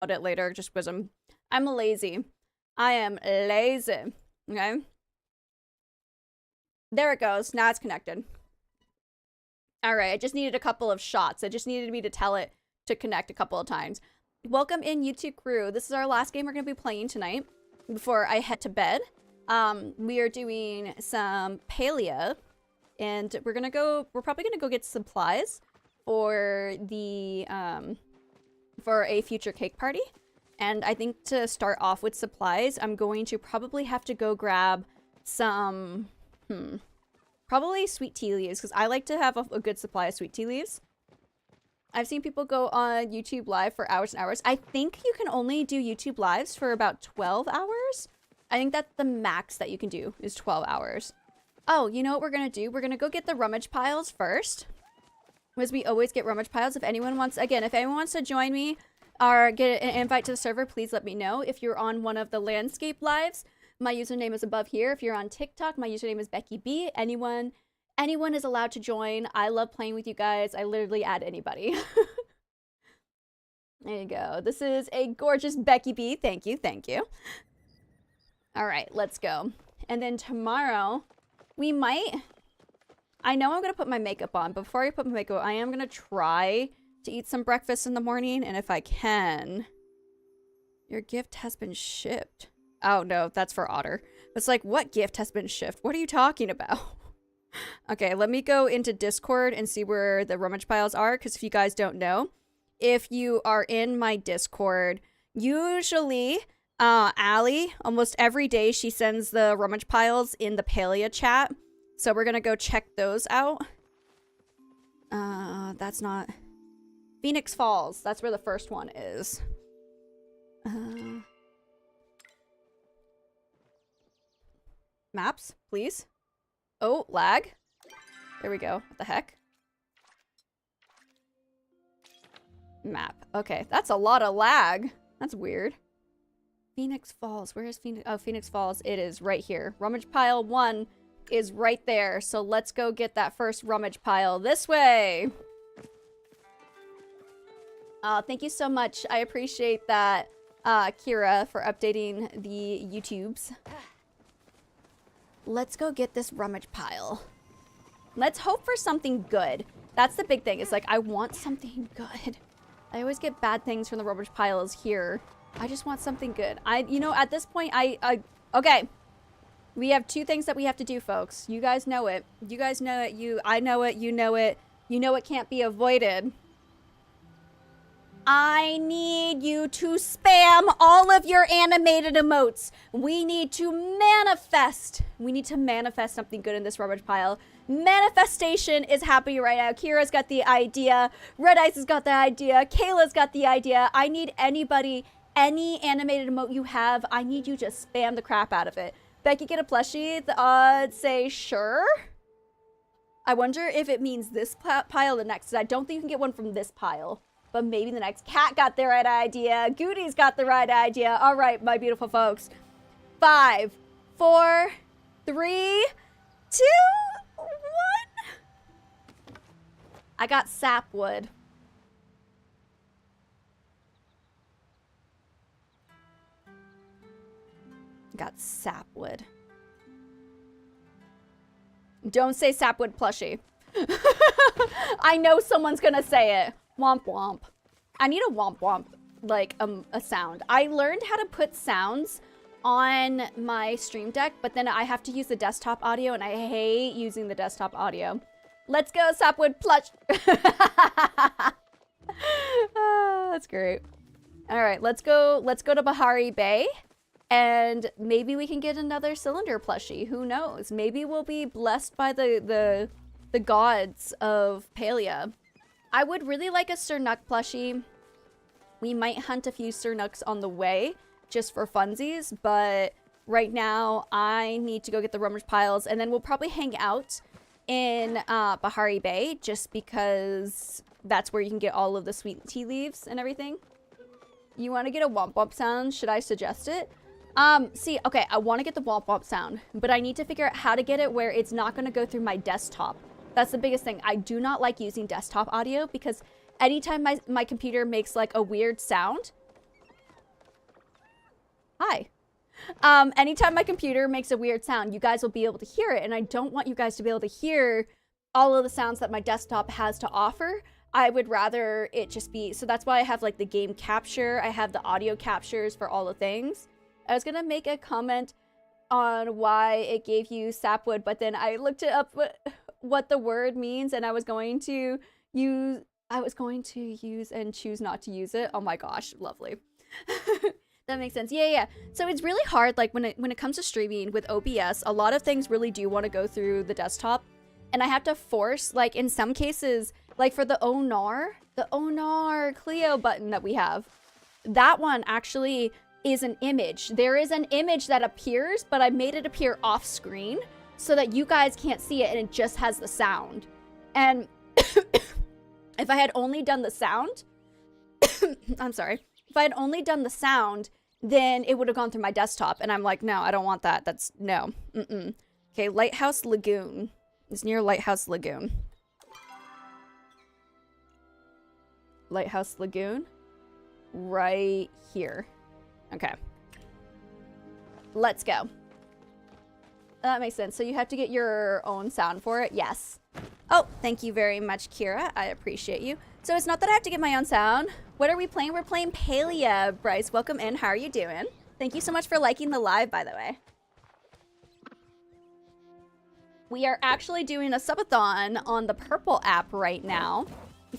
about it later just because I'm lazy. I am lazy. Okay. There it goes. Now it's connected. All right. I just needed a couple of shots. I just needed me to tell it to connect a couple of times. Welcome in, YouTube crew. This is our last game we're going to be playing tonight before I head to bed. We are doing some Palea, and we're probably gonna go get supplies for the for a future cake party. And I think to start off with supplies, I'm going to probably have to go grab some probably sweet tea leaves, because I like to have a good supply of sweet tea leaves. I've seen people go on YouTube live for hours and hours. I think you can only do YouTube lives for about 12 hours. I think that's the max that you can do is 12 hours. Oh, you know what we're gonna do? We're gonna go get the rummage piles first. Because we always get rummage piles. If anyone wants, again, if anyone wants to join me or get an invite to the server, please let me know. If you're on one of the landscape lives, my username is above here. If you're on TikTok, my username is Becky B. Anyone is allowed to join. I love playing with you guys. I literally add anybody. There you go. This is a gorgeous Becky B. Thank you, thank you. All right, let's go. And then tomorrow, we might... I know I'm going to put my makeup on. But before I put my makeup on, I am going to try to eat some breakfast in the morning. And if I can... Your gift has been shipped. Oh, no, that's for Otter. It's like, what gift has been shipped? What are you talking about? Okay, let me go into Discord and see where the rummage piles are. Because if you guys don't know, if you are in my Discord, usually... Allie, almost every day she sends the rummage piles in the Palea chat. So we're gonna go check those out. That's not... Phoenix Falls. That's where the first one is. Maps, please. Oh, lag. There we go. What the heck? Map. Okay, that's a lot of lag. That's weird. Phoenix Falls. Where is Phoenix? Oh, Phoenix Falls. It is right here. Rummage pile 1 is right there. So let's go get that first rummage pile this way. Thank you so much. I appreciate that, Kira, for updating the YouTubes. Let's go get this rummage pile. Let's hope for something good. That's the big thing. It's like, I want something good. I always get bad things from the rummage piles here. I just want something good. You know, at this point, okay. We have 2 things that we have to do, folks. You guys know it. You guys know it. I know it. You know it. You know it can't be avoided. I need you to spam all of your animated emotes. We need to manifest. We need to manifest something good in this rubbish pile. Manifestation is happening right now. Kira's got the idea. Red Ice has got the idea. Kayla's got the idea. I need anybody... Any animated emote you have, I need you to spam the crap out of it. Becky, get a plushie? The odds say sure. I wonder if it means this pile or the next. I don't think you can get one from this pile. But maybe the next. Cat got the right idea. Goody's got the right idea. All right, my beautiful folks. 5, 4, 3, 2, 1. I got sapwood. Got sapwood. Don't say sapwood plushie. I know someone's gonna say it. Womp womp. I need a womp womp, like a sound. I learned how to put sounds on my stream deck, but then I have to use the desktop audio, and I hate using the desktop audio. Let's go, sapwood plush. That's great. All right, let's go to Bahari Bay. And maybe we can get another cylinder plushie. Who knows? Maybe we'll be blessed by the gods of Palea. I would really like a Sir Nuck plushie. We might hunt a few Sir Nucks on the way, just for funsies. But right now, I need to go get the rummage piles. And then we'll probably hang out in Bahari Bay, just because that's where you can get all of the sweet tea leaves and everything. You want to get a womp womp sound? Should I suggest it? See, okay, I want to get the womp womp sound, but I need to figure out how to get it where it's not going to go through my desktop. That's the biggest thing. I do not like using desktop audio because anytime my computer makes like a weird sound, Hi. Anytime my computer makes a weird sound, you guys will be able to hear it, and I don't want you guys to be able to hear all of the sounds that my desktop has to offer. I would rather it just be, so that's why I have like the game capture, I have the audio captures for all the things. I was gonna make a comment on why it gave you sapwood, but then I looked it up what the word means, and I was going to use and choose not to use it. Oh my gosh, lovely. That makes sense. Yeah. So it's really hard, like when it comes to streaming with OBS, a lot of things really do want to go through the desktop, and I have to force, like in some cases, like for the Onar Clio button that we have, that one actually is an image. There is an image that appears, but I made it appear off screen so that you guys can't see it, and it just has the sound. And if I had only done the sound, I'm sorry. If I had only done the sound, then it would have gone through my desktop. And I'm like, no, I don't want that. That's, no. Okay, Lighthouse Lagoon. It's near Lighthouse Lagoon. Lighthouse Lagoon. Right here. Okay. Let's go. That makes sense. So you have to get your own sound for it? Yes. Oh, thank you very much, Kira. I appreciate you. So it's not that I have to get my own sound. What are we playing? We're playing Palia. Bryce, welcome in. How are you doing? Thank you so much for liking the live, by the way. We are actually doing a subathon on the Purple app right now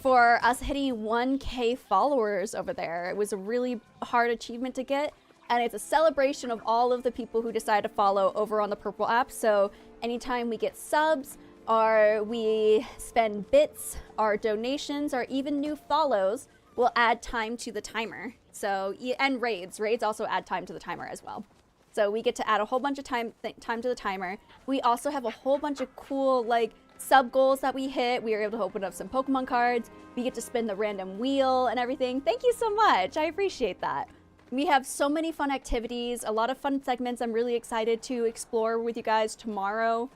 for us hitting 1K followers over there. It was a really hard achievement to get, and it's a celebration of all of the people who decide to follow over on the Purple app. So anytime we get subs, or we spend bits, our donations, or even new follows will add time to the timer. So, and raids also add time to the timer as well. So we get to add a whole bunch of time to the timer. We also have a whole bunch of cool like sub goals that we hit. We are able to open up some Pokemon cards. We get to spin the random wheel and everything. Thank you so much. I appreciate that. We have so many fun activities, a lot of fun segments I'm really excited to explore with you guys tomorrow.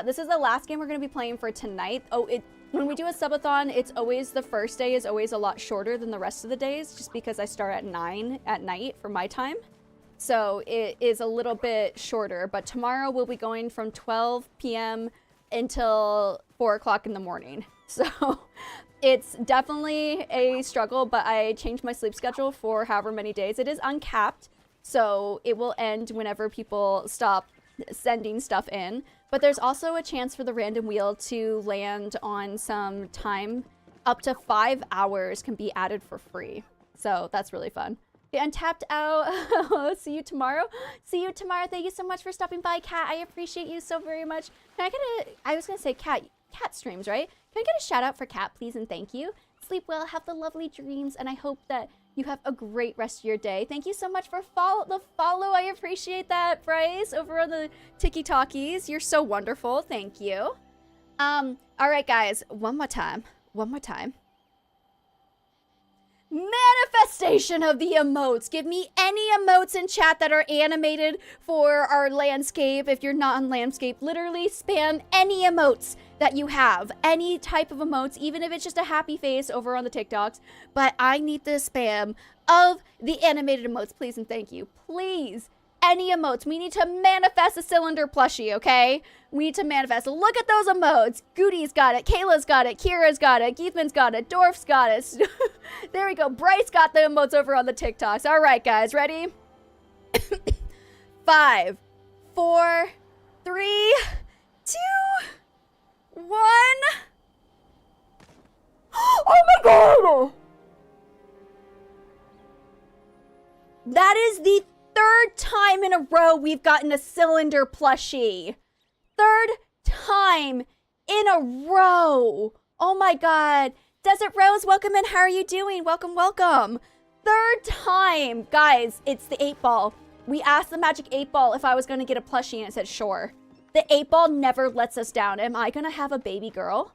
This is the last game we're going to be playing for tonight. When we do a subathon, it's always the first day is always a lot shorter than the rest of the days, just because I start at 9 at night for my time. So it is a little bit shorter, but tomorrow we'll be going from 12 p.m. until 4 o'clock in the morning. So it's definitely a struggle, but I changed my sleep schedule for however many days. It is uncapped, so it will end whenever people stop sending stuff in. But there's also a chance for the random wheel to land on some time. Up to 5 hours can be added for free. So that's really fun. Yeah, and tapped out. See you tomorrow. See you tomorrow. Thank you so much for stopping by, Kat. I appreciate you so very much. Can I get I was going to say Kat streams, right? Can I get a shout out for Kat, please, and thank you. Sleep well, have the lovely dreams, and I hope that you have a great rest of your day. Thank you so much for the follow. I appreciate that, Bryce, over on the Tiki Talkies. You're so wonderful. Thank you. All right, guys. One more time. Manifestation of the emotes. Give me any emotes in chat that are animated for our landscape. If you're not on landscape, literally spam any emotes that you have. Any type of emotes, even if it's just a happy face over on the TikToks. But I need the spam of the animated emotes, please and thank you. Please. Any emotes. We need to manifest a cylinder plushie, okay? We need to manifest. Look at those emotes. Goody's got it. Kayla's got it. Kira's got it. Geethman's got it. Dorf's got it. There we go. Bryce got the emotes over on the TikToks. All right, guys. Ready? 5, 4, 3, 2, 1. Oh my god! That is the third time in a row we've gotten a cylinder plushie. Third time in a row. Oh my god. Desert Rose, welcome in. How are you doing? Welcome, welcome. Third time. Guys, it's the 8-ball. We asked the magic 8-ball if I was going to get a plushie, and it said sure. The 8-ball never lets us down. Am I going to have a baby girl?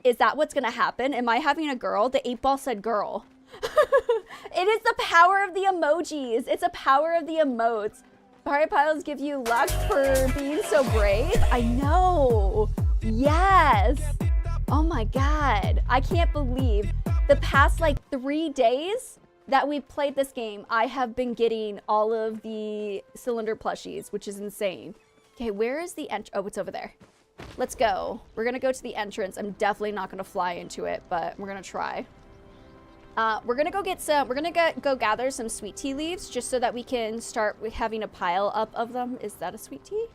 Is that what's going to happen? Am I having a girl? The 8-ball said girl. It is the power of the emojis. It's a power of the emotes. Party Piles give you luck for being so brave. I know. Yes. Oh my god. I can't believe the past like 3 days that we've played this game, I have been getting all of the cylinder plushies, which is insane. Okay, where is the oh, it's over there. Let's go. We're gonna go to the entrance. I'm definitely not gonna fly into it, but we're gonna try. We're gonna go get some, we're gonna go gather some sweet tea leaves just so that we can start with having a pile up of them. Is that a sweet tea?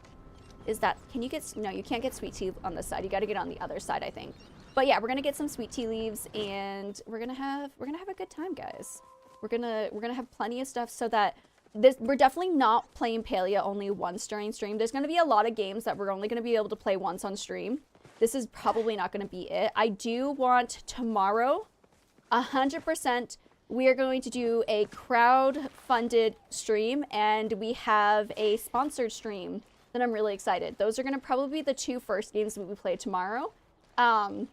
Is that, can you get, no, you can't get sweet tea on this side. You gotta get on the other side, I think. But yeah, we're gonna get some sweet tea leaves and we're gonna have a good time, guys. We're gonna have plenty of stuff so that we're definitely not playing Palia only once during stream. There's gonna be a lot of games that we're only gonna be able to play once on stream. This is probably not gonna be it. I do want tomorrow, 100%, we are going to do a crowd-funded stream and we have a sponsored stream that I'm really excited. Those are gonna probably be the 2 first games that we play tomorrow. I'll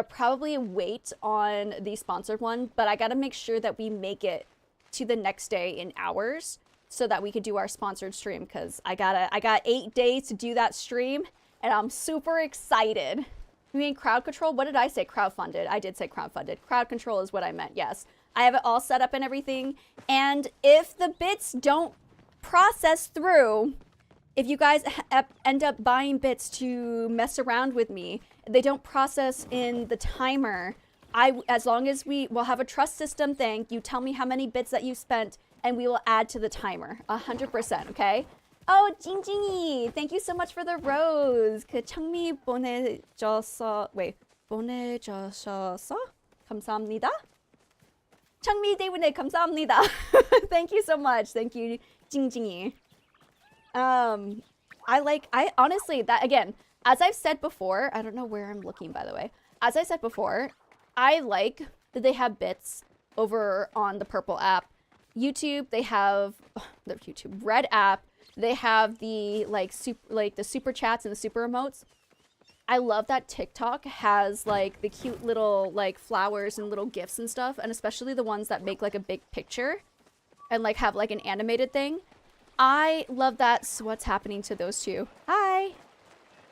probably wait on the sponsored one, but I gotta make sure that we make it to the next day in hours so that we could do our sponsored stream, because I got 8 days to do that stream and I'm super excited. You mean crowd control? What did I say? Crowdfunded. I did say crowdfunded. Crowd control is what I meant, yes. I have it all set up and everything, and if the bits don't process through, if you guys end up buying bits to mess around with me, they don't process in the timer, as long as we'll have a trust system thing, you tell me how many bits that you spent, and we will add to the timer, 100%, okay? Oh, 징징이, thank you so much for the rose. 그 청미 보내줘서, wait, 보내주셔서 감사합니다. 청미 때문에 감사합니다. Thank you so much. Thank you, 징징이. I honestly, that again, as I've said before, I don't know where I'm looking, by the way. As I said before, I like that they have bits over on the purple app. YouTube, they have the YouTube red app. They have the the super chats and the super emotes. I love that TikTok has like the cute little like flowers and little gifs and stuff, and especially the ones that make like a big picture and like have like an animated thing. I love that. So what's happening to those two? Hi.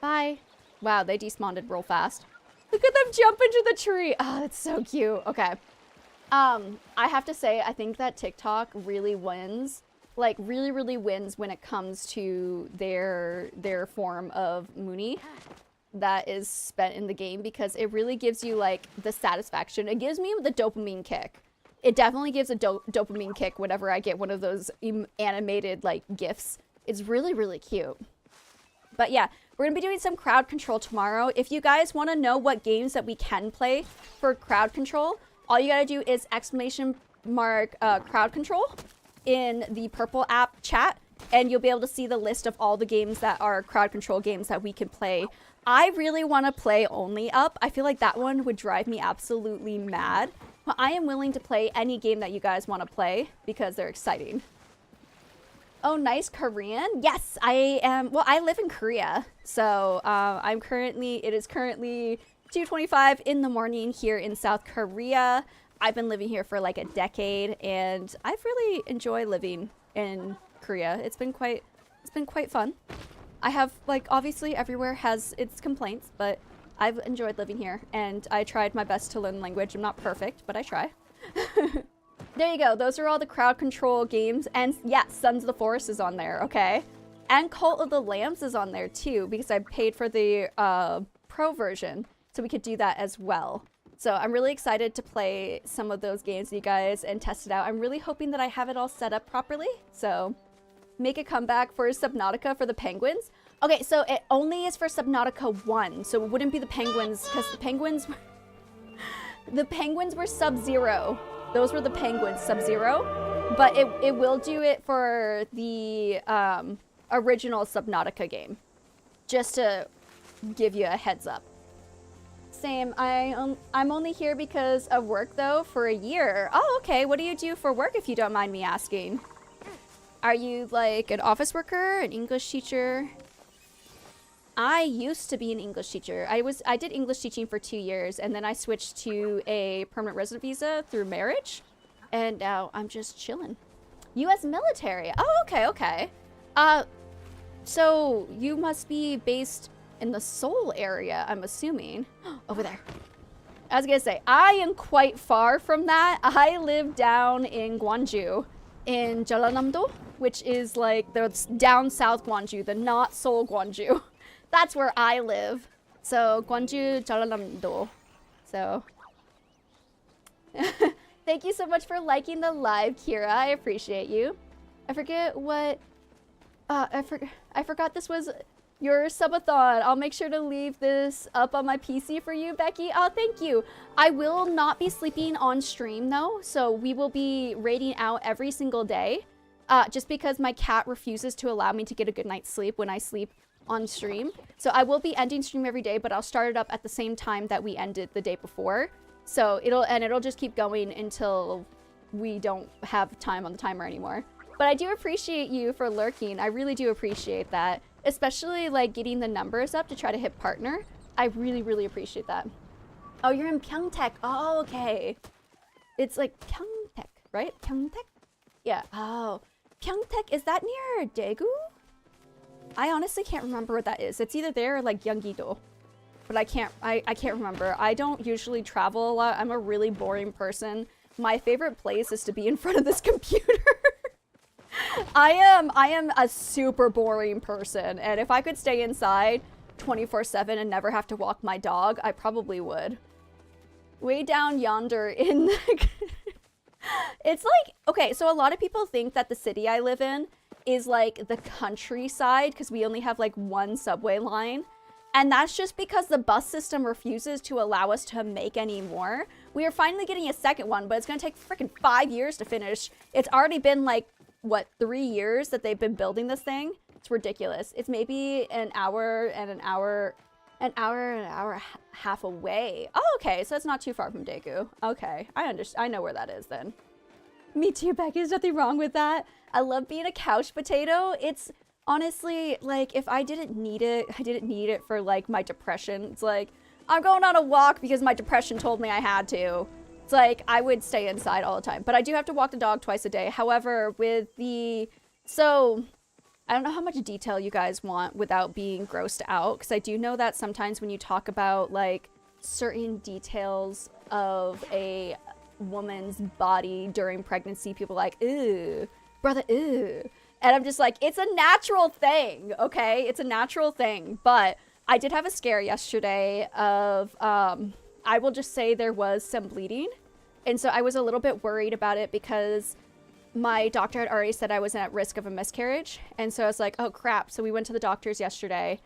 Bye. Wow, they despawned real fast. Look at them jump into the tree. Oh, that's so cute. Okay. I have to say, I think that TikTok really wins. Like, really wins when it comes to their form of Mooney that is spent in the game, because it really gives you, like, the satisfaction. It gives me the dopamine kick. It definitely gives a dopamine kick whenever I get one of those animated, like, GIFs. It's really cute. But yeah, we're going to be doing some crowd control tomorrow. If you guys want to know what games that we can play for crowd control, all you got to do is !, crowd control in the purple app chat, and you'll be able to see the list of all the games that are crowd control games that we can play. I really want to play Only Up. I feel like that one would drive me absolutely mad. But I am willing to play any game that you guys want to play because they're exciting. Oh, nice Korean. Yes, I am. Well, I live in Korea. So it is currently 2:25 in the morning here in South Korea. I've been living here for like a decade, and I've really enjoyed living in Korea. It's been quite fun. I have, like, obviously everywhere has its complaints, but I've enjoyed living here, and I tried my best to learn the language. I'm not perfect, but I try. There you go. Those are all the crowd control games, and yeah, Sons of the Forest is on there, okay? And Cult of the Lambs is on there too, because I paid for the pro version, so we could do that as well. So I'm really excited to play some of those games with you guys and test it out. I'm really hoping that I have it all set up properly. So make a comeback for Subnautica for the penguins. Okay, so it only is for Subnautica 1. So it wouldn't be the penguins, because the penguins were Sub-Zero. Those were the penguins, Sub-Zero. But it will do it for the original Subnautica game. Just to give you a heads up. Same. I'm only here because of work, though, for a year. Oh, okay. What do you do for work, if you don't mind me asking? Are you, like, an office worker, an English teacher? I used to be an English teacher. I did English teaching for 2 years, and then I switched to a permanent resident visa through marriage, and now I'm just chilling. U.S. military. Oh, okay, okay. So you must be based in the Seoul area, I'm assuming. Over there. I was gonna say, I am quite far from that. I live down in Gwangju, in Jeollanam-do, which is like the down south Gwangju, the not Seoul Gwangju. That's where I live. So Gwangju, Jeollanam-do. So thank you so much for liking the live, Kira. I appreciate you. I forget what I forgot this was your subathon. I'll make sure to leave this up on my PC for you, Becky. Oh, thank you. I will not be sleeping on stream though, so we will be raiding out every single day. Just because my cat refuses to allow me to get a good night's sleep when I sleep on stream. So I will be ending stream every day, but I'll start it up at the same time that we ended the day before. So it'll just keep going until we don't have time on the timer anymore. But I do appreciate you for lurking. I really do appreciate that. Especially like getting the numbers up to try to hit partner. I really, really appreciate that. Oh, you're in Pyeongtaek. Oh, okay. It's like Pyeongtaek, right? Pyeongtaek? Yeah. Oh, Pyeongtaek, is that near Daegu? I honestly can't remember what that is. It's either there or like Gyeonggi-do. But I can't remember. I don't usually travel a lot. I'm a really boring person. My favorite place is to be in front of this computer. I am a super boring person, and if I could stay inside 24/7 and never have to walk my dog, I probably would. Way down yonder in the it's like, okay, so a lot of people think that the city I live in is like the countryside because we only have like one subway line. And that's just because the bus system refuses to allow us to make any more. We are finally getting a second one, but it's gonna take freaking 5 years to finish. It's already been like, what, 3 years that they've been building this thing? It's ridiculous. It's maybe an hour and a half away. Oh, okay, so it's not too far from Daegu. Okay, I know where that is then. Me too, Becky, there's nothing wrong with that. I love being a couch potato. It's honestly, like, if I didn't need it, I didn't need it for, like, my depression. It's like, I'm going on a walk because my depression told me I had to. It's like, I would stay inside all the time. But I do have to walk the dog twice a day. However, with the... So, I don't know how much detail you guys want without being grossed out. Because I do know that sometimes when you talk about, like, certain details of a woman's body during pregnancy, people are like, ew, brother, ew. And I'm just like, it's a natural thing, okay? It's a natural thing. But I did have a scare yesterday of, I will just say there was some bleeding. And so I was a little bit worried about it because my doctor had already said I was at risk of a miscarriage. And so I was like, oh crap. So we went to the doctors yesterday.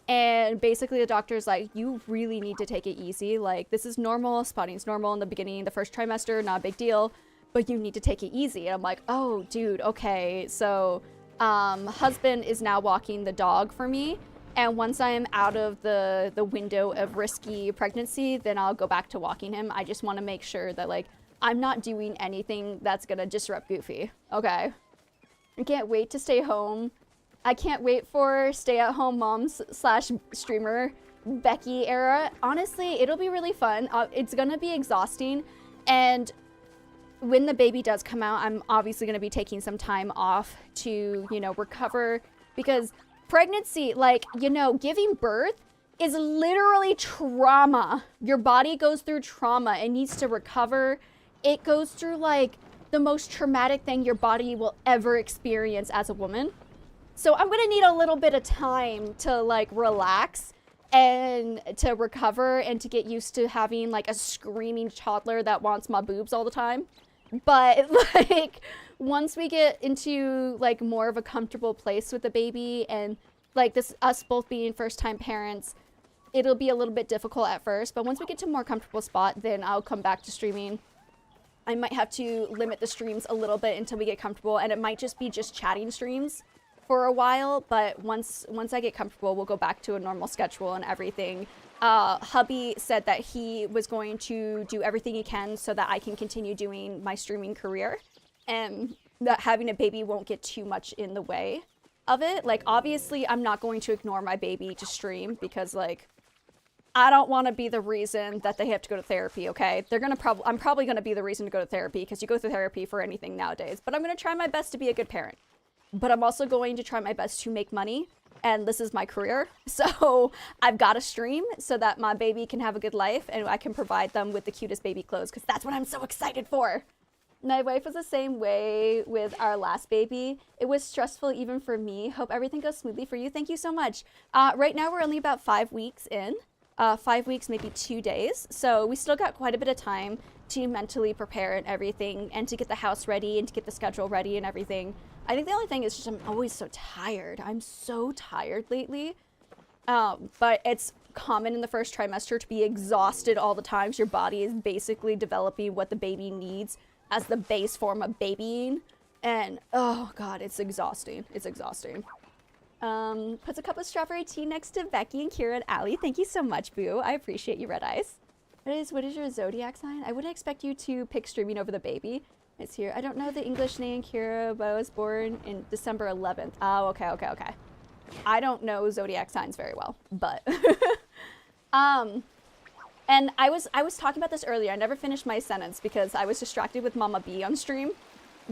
And basically the doctor's like, you really need to take it easy. Like, this is normal. Spotting's normal in the beginning, the first trimester, not a big deal. But you need to take it easy. And I'm like, oh, dude, okay. So, husband is now walking the dog for me. And once I am out of the window of risky pregnancy, then I'll go back to walking him. I just want to make sure that, like, I'm not doing anything that's going to disrupt Goofy. Okay. I can't wait to stay home. I can't wait for stay-at-home moms / streamer Becky era. Honestly, it'll be really fun. It's going to be exhausting. And when the baby does come out, I'm obviously going to be taking some time off to, you know, recover, because pregnancy, like, you know, giving birth is literally trauma. Your body goes through trauma. It needs to recover. It goes through, like, the most traumatic thing your body will ever experience as a woman. So I'm going to need a little bit of time to, like, relax and to recover and to get used to having, like, a screaming toddler that wants my boobs all the time. But, like, once we get into, like, more of a comfortable place with the baby and, like, us both being first-time parents, it'll be a little bit difficult at first. But once we get to a more comfortable spot, then I'll come back to streaming. I might have to limit the streams a little bit until we get comfortable, and it might just be chatting streams for a while. But once I get comfortable, we'll go back to a normal schedule and everything. Hubby said that he was going to do everything he can so that I can continue doing my streaming career, and that having a baby won't get too much in the way of it. Like, obviously, I'm not going to ignore my baby to stream because, like, I don't want to be the reason that they have to go to therapy, okay? I'm probably going to be the reason to go to therapy because you go through therapy for anything nowadays. But I'm going to try my best to be a good parent. But I'm also going to try my best to make money and this is my career. So I've got to stream so that my baby can have a good life and I can provide them with the cutest baby clothes, because that's what I'm so excited for. My wife was the same way with our last baby. It was stressful even for me. Hope everything goes smoothly for you. Thank you so much. Right now we're only about 5 weeks in. 5 weeks, maybe 2 days. So we still got quite a bit of time to mentally prepare and everything, and to get the house ready and to get the schedule ready and everything. I think the only thing is just I'm always so tired. I'm so tired lately. But it's common in the first trimester to be exhausted all the time. So your body is basically developing what the baby needs as the base form of babying. And oh god, it's exhausting. It's exhausting. Puts a cup of strawberry tea next to Becky and Kira and Allie. Thank you so much, Boo. I appreciate you, Red Eyes. What is your zodiac sign? I wouldn't expect you to pick streaming over the baby. It's here. I don't know the English name, Kira, but I was born in December 11th. Oh, okay. I don't know zodiac signs very well, but and I was talking about this earlier. I never finished my sentence because I was distracted with Mama B on stream.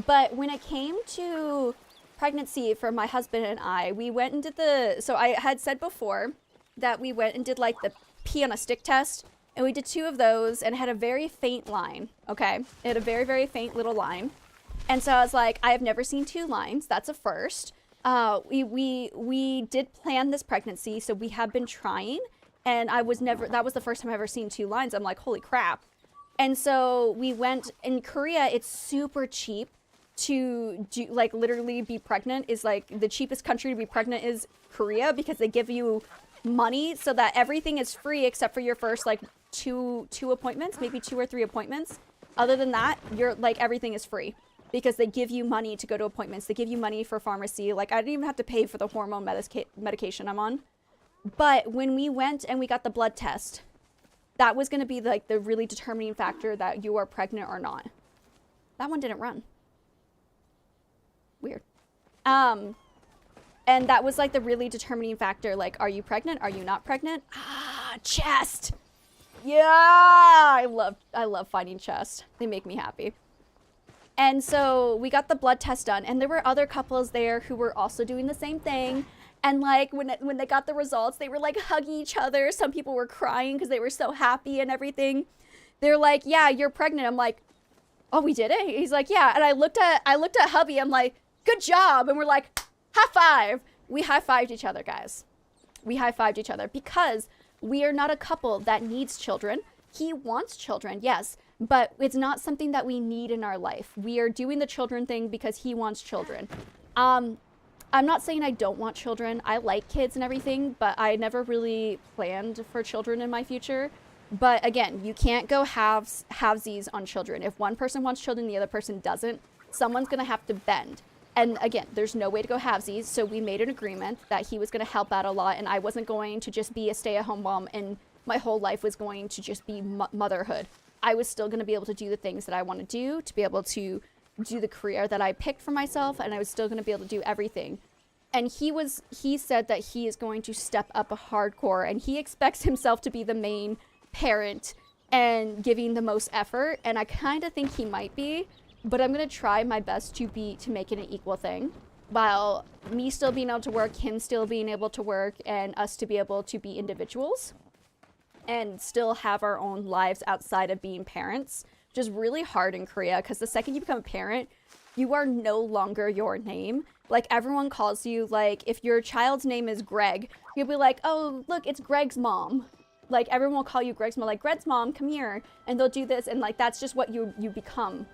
But when it came to pregnancy for my husband and I, we went and did so I had said before that we went and did like the pee on a stick test, and we did 2 of those, and it had a very faint line, okay? It had a very, very faint little line. And so I was like, I have never seen 2 lines. That's a first. We did plan this pregnancy, so we have been trying, and that was the first time I've ever seen 2 lines. I'm like, holy crap. And so we went, in Korea, it's super cheap to do, like, literally be pregnant. Is like the cheapest country to be pregnant is Korea, because they give you money so that everything is free except for your first like two appointments, maybe 2 or 3 appointments. Other than that, you're like, everything is free because they give you money to go to appointments. They give you money for pharmacy. Like, I didn't even have to pay for the hormone medication I'm on. But when we went and we got the blood test, that was going to be like the really determining factor that you are pregnant or not. That one didn't run. Weird. And that was like the really determining factor. Like, are you pregnant? Are you not pregnant? Chest. Yeah, I love finding chest. They make me happy. And so we got the blood test done, and there were other couples there who were also doing the same thing. And like when they got the results, they were like hugging each other. Some people were crying because they were so happy and everything. They're like, "Yeah, you're pregnant." I'm like, "Oh, we did it?" He's like, "Yeah." And I looked at hubby. I'm like, "Good job." And we're like, high five. We high-fived each other, guys. We high-fived each other because we are not a couple that needs children. He wants children, yes, but it's not something that we need in our life. We are doing the children thing because he wants children. I'm not saying I don't want children. I like kids and everything, but I never really planned for children in my future. But again, you can't go halvesies on children. If one person wants children, the other person doesn't, someone's gonna have to bend. And again, there's no way to go halvesies, so we made an agreement that he was going to help out a lot, and I wasn't going to just be a stay-at-home mom, and my whole life was going to just be motherhood. I was still going to be able to do the things that I want to be able to do the career that I picked for myself, and I was still going to be able to do everything. And he said that he is going to step up a hardcore, and he expects himself to be the main parent and giving the most effort, and I kind of think he might be. But I'm going to try my best to make it an equal thing, while me still being able to work, him still being able to work, and us to be able to be individuals and still have our own lives outside of being parents, which is really hard in Korea because the second you become a parent, you are no longer your name. Like, everyone calls you, like, if your child's name is Greg, you'll be like, oh, look, it's Greg's mom. Like, everyone will call you Greg's mom, like, Greg's mom, come here, and they'll do this, and like, that's just what you become.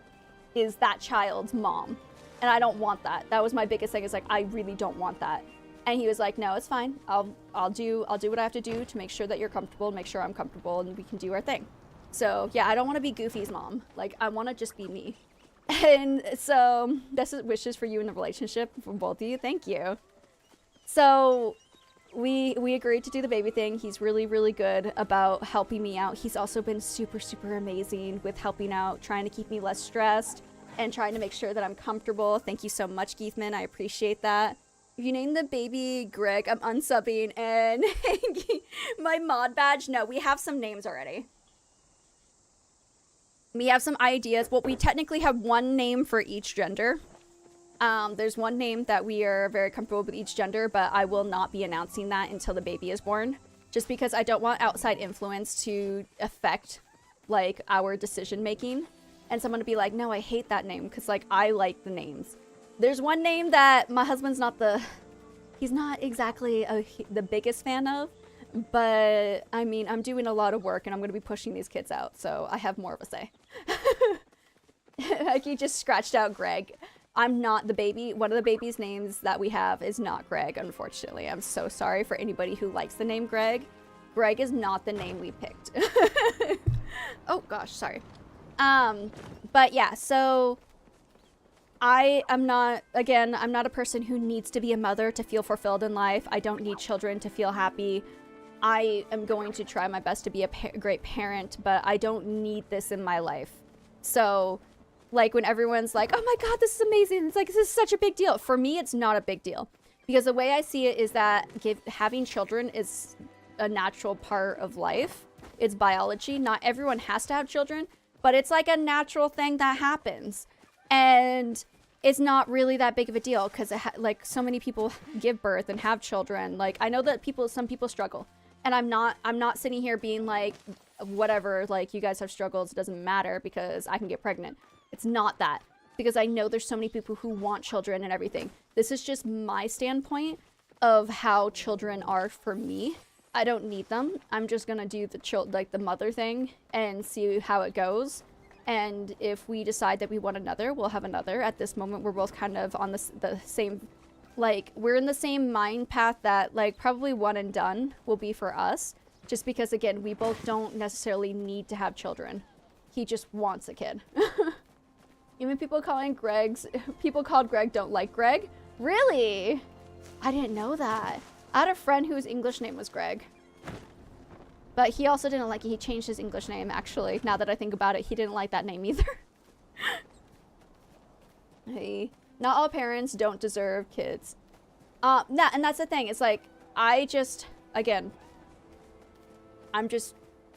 Is that child's mom. And I don't want that. That was my biggest thing, is like, I really don't want that. And he was like, no, it's fine. I'll do what I have to do to make sure that you're comfortable, make sure I'm comfortable, and we can do our thing. So yeah, I don't want to be Goofy's mom. Like, I want to just be me. And so this is wishes for you in the relationship from both of you. Thank you. So we agreed to do the baby thing. He's really, really good about helping me out. He's also been super, super amazing with helping out, trying to keep me less stressed and trying to make sure that I'm comfortable. Thank you so much, Geethman. I appreciate that. If you name the baby Greg, I'm unsubbing, and my mod badge, no, we have some names already. We have some ideas. Well, we technically have one name for each gender. There's one name that we are very comfortable with each gender, but I will not be announcing that until the baby is born. Just because I don't want outside influence to affect, like, our decision making. And someone to be like, no, I hate that name, because, like, I like the names. There's one name that my husband's not he's not exactly the biggest fan of. But, I mean, I'm doing a lot of work, and I'm going to be pushing these kids out, so I have more of a say. Like, you just scratched out Greg. I'm not the baby. One of the baby's names that we have is not Greg, unfortunately. I'm so sorry for anybody who likes the name Greg. Greg is not the name we picked. Oh, gosh, sorry. But, yeah, so... I'm not a person who needs to be a mother to feel fulfilled in life. I don't need children to feel happy. I am going to try my best to be a great parent, but I don't need this in my life. So, like, when everyone's like, oh my god, this is amazing, it's like, this is such a big deal. For me, it's not a big deal. Because the way I see it is that having children is a natural part of life. It's biology. Not everyone has to have children, but it's like a natural thing that happens. And it's not really that big of a deal because, like, so many people give birth and have children. Like, I know that some people struggle. And I'm not sitting here being like, whatever, like, you guys have struggles, it doesn't matter because I can get pregnant. It's not that. Because I know there's so many people who want children and everything. This is just my standpoint of how children are for me. I don't need them. I'm just gonna do the mother thing and see how it goes. And if we decide that we want another, we'll have another. At this moment, we're both kind of on the same... Like, we're in the same mind path that, like, probably one and done will be for us. Just because, again, we both don't necessarily need to have children. He just wants a kid. Even people called Greg don't like Greg. Really? I didn't know that. I had a friend whose English name was Greg. But he also didn't like it. He changed his English name, actually. Now that I think about it, he didn't like that name either. Hey. Not all parents don't deserve kids. And that's the thing. It's like, I'm just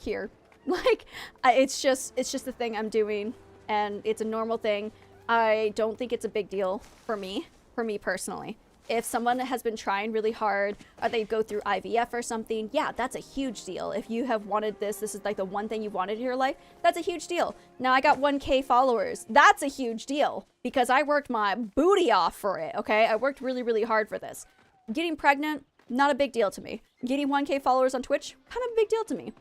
here. Like, it's just the thing I'm doing. And it's a normal thing. I don't think it's a big deal for me personally. If someone has been trying really hard, or they go through IVF or something, yeah, that's a huge deal. If you have wanted this is like the one thing you wanted in your life, that's a huge deal. Now I got 1K followers. That's a huge deal because I worked my booty off for it, okay? I worked really, really hard for this. Getting pregnant, not a big deal to me. Getting 1K followers on Twitch, kind of a big deal to me.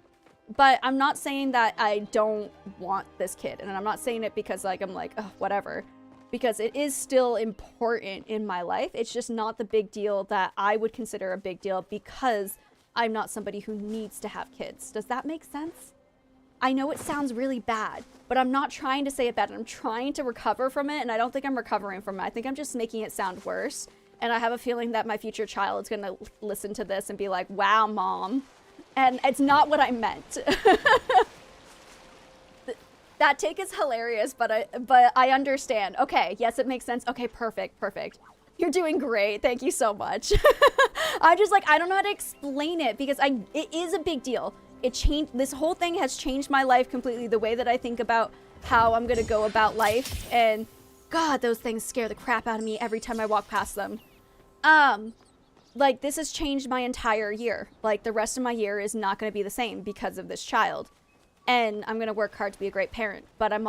But I'm not saying that I don't want this kid. And I'm not saying it because, like, I'm like, oh, whatever. Because it is still important in my life. It's just not the big deal that I would consider a big deal because I'm not somebody who needs to have kids. Does that make sense? I know it sounds really bad, but I'm not trying to say it bad. I'm trying to recover from it, and I don't think I'm recovering from it. I think I'm just making it sound worse. And I have a feeling that my future child is going to listen to this and be like, wow, mom. And it's not what I meant. That take is hilarious, but I understand. Okay, yes, it makes sense. Okay, perfect. You're doing great. Thank you so much. I'm just like, I don't know how to explain it because it is a big deal. This whole thing has changed my life completely. The way that I think about how I'm gonna go about life, and God, those things scare the crap out of me every time I walk past them. Like, this has changed my entire year. Like, the rest of my year is not gonna be the same because of this child. And I'm going to work hard to be a great parent. But I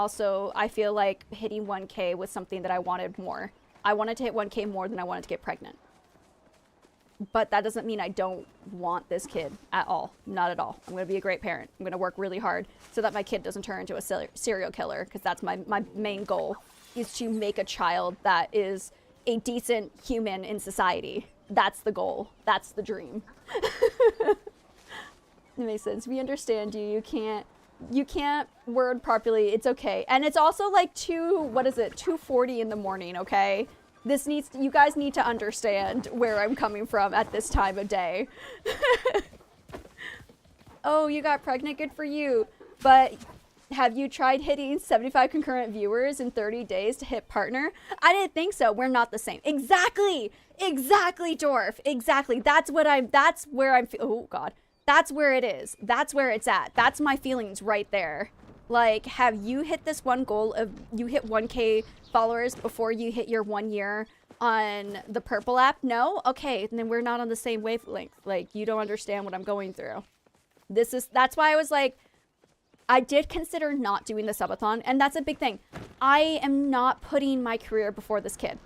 feel like hitting 1K was something that I wanted more. I wanted to hit 1K more than I wanted to get pregnant. But that doesn't mean I don't want this kid at all. Not at all. I'm going to be a great parent. I'm going to work really hard so that my kid doesn't turn into a serial killer. Because that's my main goal, is to make a child that is a decent human in society. That's the goal. That's the dream. It makes sense. We understand you. You can't word properly. It's okay. And it's also like 2:40 in the morning, okay? You guys need to understand where I'm coming from at this time of day. Oh, you got pregnant? Good for you. But have you tried hitting 75 concurrent viewers in 30 days to hit partner? I didn't think so. We're not the same. Exactly, Dorf. Exactly. That's where I'm, oh God. That's where it is. That's where it's at. That's my feelings right there. Like, have you hit this one goal of you hit 1K followers before you hit your 1 year on the purple app? No? Okay, then we're not on the same wavelength. Like, you don't understand what I'm going through. That's why I was like, I did consider not doing the subathon, and that's a big thing. I am not putting my career before this kid.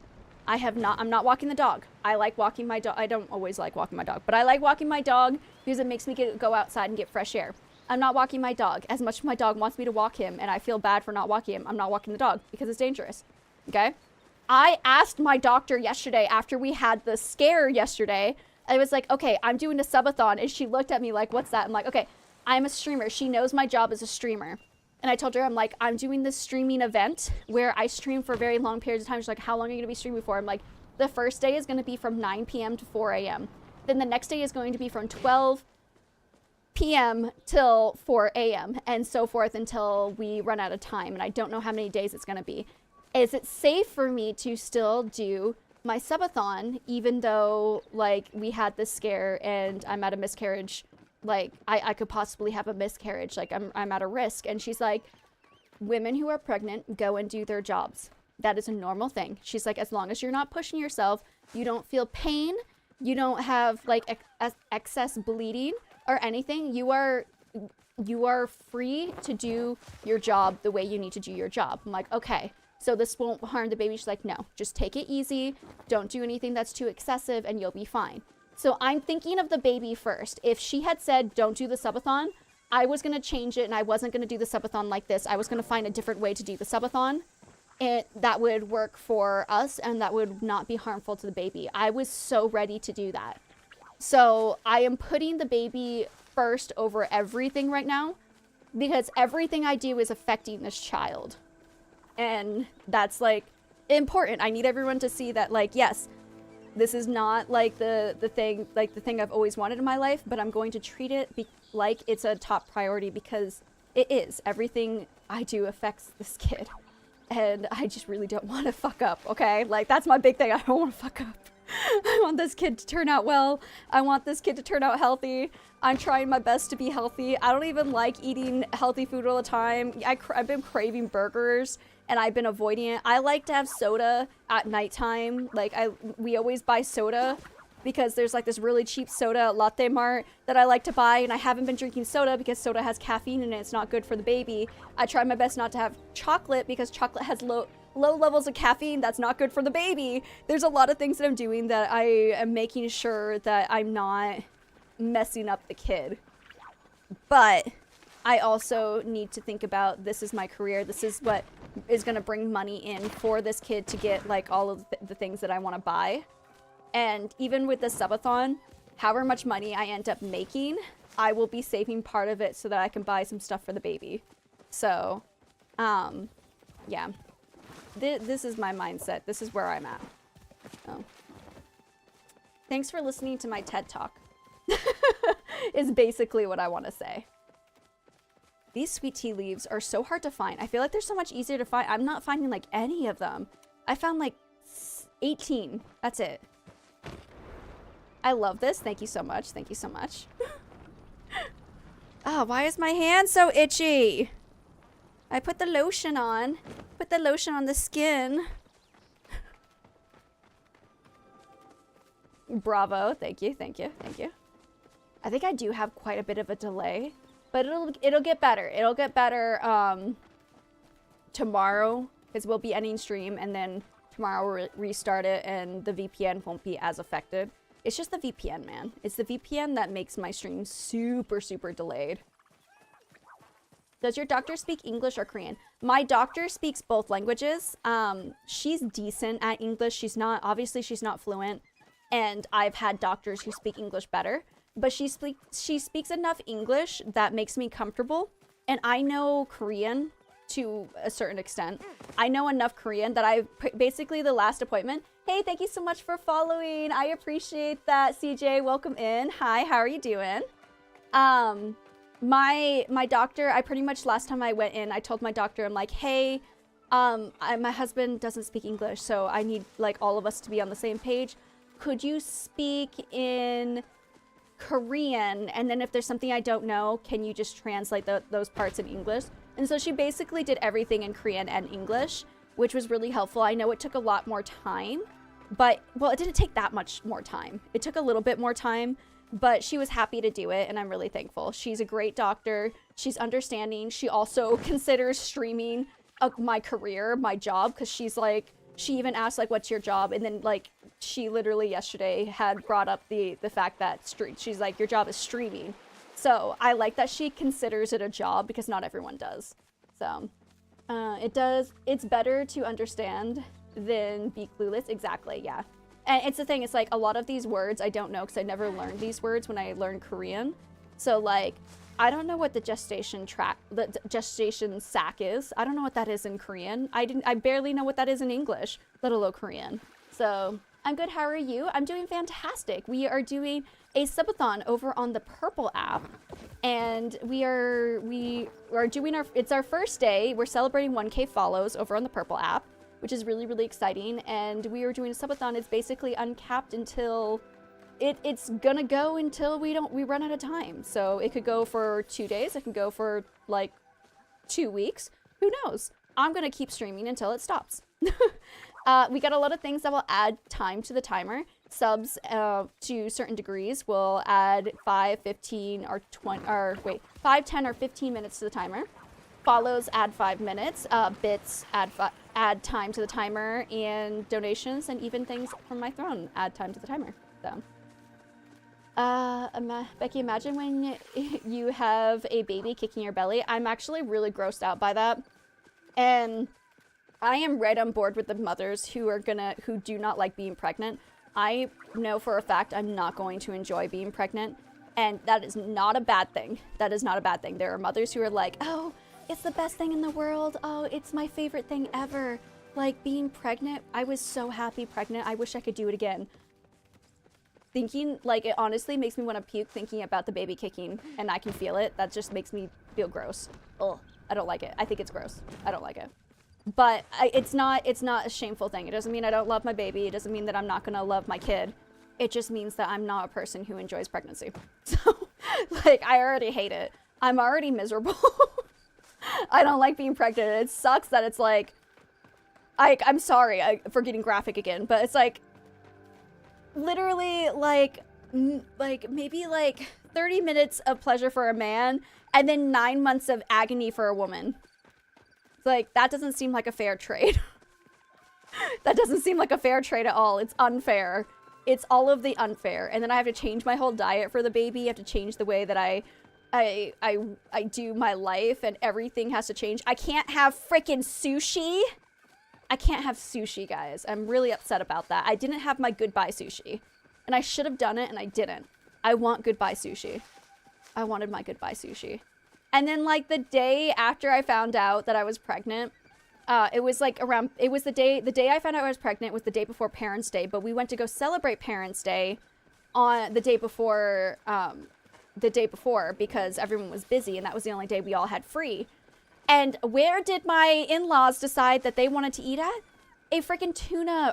I'm not walking the dog. I like walking my dog. I don't always like walking my dog, but I like walking my dog because it makes me go outside and get fresh air. I'm not walking my dog. As much as my dog wants me to walk him and I feel bad for not walking him, I'm not walking the dog because it's dangerous. Okay? I asked my doctor yesterday after we had the scare yesterday. I was like, okay, I'm doing a subathon. And she looked at me like, what's that? I'm like, okay, I'm a streamer. She knows my job as a streamer. And I told her, I'm like, I'm doing this streaming event where I stream for very long periods of time. She's like, how long are you going to be streaming for? I'm like, the first day is going to be from 9 p.m. to 4 a.m. Then the next day is going to be from 12 p.m. till 4 a.m. and so forth until we run out of time. And I don't know how many days it's going to be. Is it safe for me to still do my subathon even though, like, we had this scare and I'm at a miscarriage? Like, I could possibly have a miscarriage. Like, I'm at a risk. And she's like, women who are pregnant go and do their jobs. That is a normal thing. She's like, as long as you're not pushing yourself, you don't feel pain, you don't have, like, excess bleeding or anything, you are free to do your job the way you need to do your job. I'm like, okay, so this won't harm the baby. She's like, no, just take it easy. Don't do anything that's too excessive and you'll be fine. So I'm thinking of the baby first. If she had said, don't do the subathon, I was going to change it and I wasn't going to do the subathon like this. I was going to find a different way to do the subathon. And that would work for us and that would not be harmful to the baby. I was so ready to do that. So I am putting the baby first over everything right now because everything I do is affecting this child. And that's, like, important. I need everyone to see that, like, yes, this is not like the thing I've always wanted in my life, but I'm going to treat it like it's a top priority because it is. Everything I do affects this kid. And I just really don't want to fuck up, okay? Like, that's my big thing. I don't want to fuck up. I want this kid to turn out well. I want this kid to turn out healthy. I'm trying my best to be healthy. I don't even like eating healthy food all the time. I've been craving burgers and I've been avoiding it. I like to have soda at nighttime. Like, we always buy soda because there's, like, this really cheap soda at Latte Mart that I like to buy, and I haven't been drinking soda because soda has caffeine in it. It's not good for the baby. I try my best not to have chocolate because chocolate has low levels of caffeine. That's not good for the baby. There's a lot of things that I'm doing that I am making sure that I'm not messing up the kid. But I also need to think about, this is my career. This is what is going to bring money in for this kid to get, like, all of the things that I want to buy. And even with the subathon, however much money I end up making, I will be saving part of it so that I can buy some stuff for the baby. So, yeah. This is my mindset. This is where I'm at. Oh. Thanks for listening to my TED Talk. Is basically what I want to say. These sweet tea leaves are so hard to find. I feel like they're so much easier to find. I'm not finding, like, any of them. I found, like, 18. That's it. I love this. Thank you so much. Thank you so much. Oh, why is my hand so itchy? I put the lotion on. Put the lotion on the skin. Bravo. Thank you. Thank you. Thank you. I think I do have quite a bit of a delay, but it'll get better. It'll get better tomorrow because we'll be ending stream, and then tomorrow we'll restart it and the VPN won't be as affected. It's just the VPN, man. It's the VPN that makes my stream super, super delayed. Does your doctor speak English or Korean? My doctor speaks both languages. She's decent at English. Obviously she's not fluent. And I've had doctors who speak English better. But she speaks enough English that makes me comfortable. And I know Korean to a certain extent. I know enough Korean that basically the last appointment. Hey, thank you so much for following. I appreciate that, CJ. Welcome in. Hi, how are you doing? My doctor, I pretty much last time I went in, I told my doctor, I'm like, hey, my husband doesn't speak English, so I need, like, all of us to be on the same page. Could you speak in Korean? And then if there's something I don't know, can you just translate those parts in English? And so she basically did everything in Korean and English, which was really helpful. I know it took a lot more time, but, well, it didn't take that much more time. It took a little bit more time, but she was happy to do it, and I'm really thankful. She's a great doctor. She's understanding. She also considers streaming my career, my job, because she's like, she even asked, like, what's your job? And then, like, she literally yesterday had brought up the fact that she's like, your job is streaming. So I like that she considers it a job, because not everyone does. So it's better to understand than be clueless. Exactly, yeah. And it's the thing, it's like a lot of these words I don't know because I never learned these words when I learned Korean. So like, I don't know what the gestation sac is. I don't know what that is in Korean. I barely know what that is in English, let alone Korean. So I'm good, how are you? I'm doing fantastic. We are doing a subathon over on the Purple app. And we are doing it's our first day. We're celebrating 1K follows over on the Purple app, which is really, really exciting. And we are doing a subathon. It's basically uncapped until it's gonna go until we run out of time. So it could go for 2 days. It can go for like 2 weeks. Who knows? I'm gonna keep streaming until it stops. We got a lot of things that will add time to the timer. Subs to certain degrees will add 5, 15, or 20, or wait, 5, 10, or 15 minutes to the timer. Follows add 5 minutes. Bits add time to the timer, and donations and even things from my throne add time to the timer. So, Becky, imagine when you have a baby kicking your belly. I'm actually really grossed out by that, and I am right on board with the mothers who do not like being pregnant. I know for a fact I'm not going to enjoy being pregnant, and that is not a bad thing. That is not a bad thing. There are mothers who are like, oh, it's the best thing in the world. Oh, it's my favorite thing ever. Like being pregnant, I was so happy pregnant. I wish I could do it again. Thinking, like, it honestly makes me want to puke thinking about the baby kicking, and I can feel it. That just makes me feel gross. Ugh, I don't like it. I think it's gross. I don't like it. But it's not a shameful thing. It doesn't mean I don't love my baby. It doesn't mean that I'm not gonna love my kid. It just means that I'm not a person who enjoys pregnancy. So, like, I already hate it. I'm already miserable. I don't like being pregnant. It sucks that it's like, I'm sorry for getting graphic again, but it's like, literally, like maybe like 30 minutes of pleasure for a man, and then 9 months of agony for a woman. Like, that doesn't seem like a fair trade. That doesn't seem like a fair trade at all. It's unfair. It's all of the unfair. And then I have to change my whole diet for the baby. I have to change the way that I do my life, and everything has to change. I can't have freaking sushi. I can't have sushi, guys. I'm really upset about that. I didn't have my goodbye sushi, and I should have done it, and I didn't. I want goodbye sushi. I wanted my goodbye sushi. And then, like, the day after I found out that I was pregnant, it was like the day I found out I was pregnant was the day before Parents' Day, but we went to go celebrate Parents' Day on the day before because everyone was busy, and that was the only day we all had free. And where did my in-laws decide that they wanted to eat at? A freaking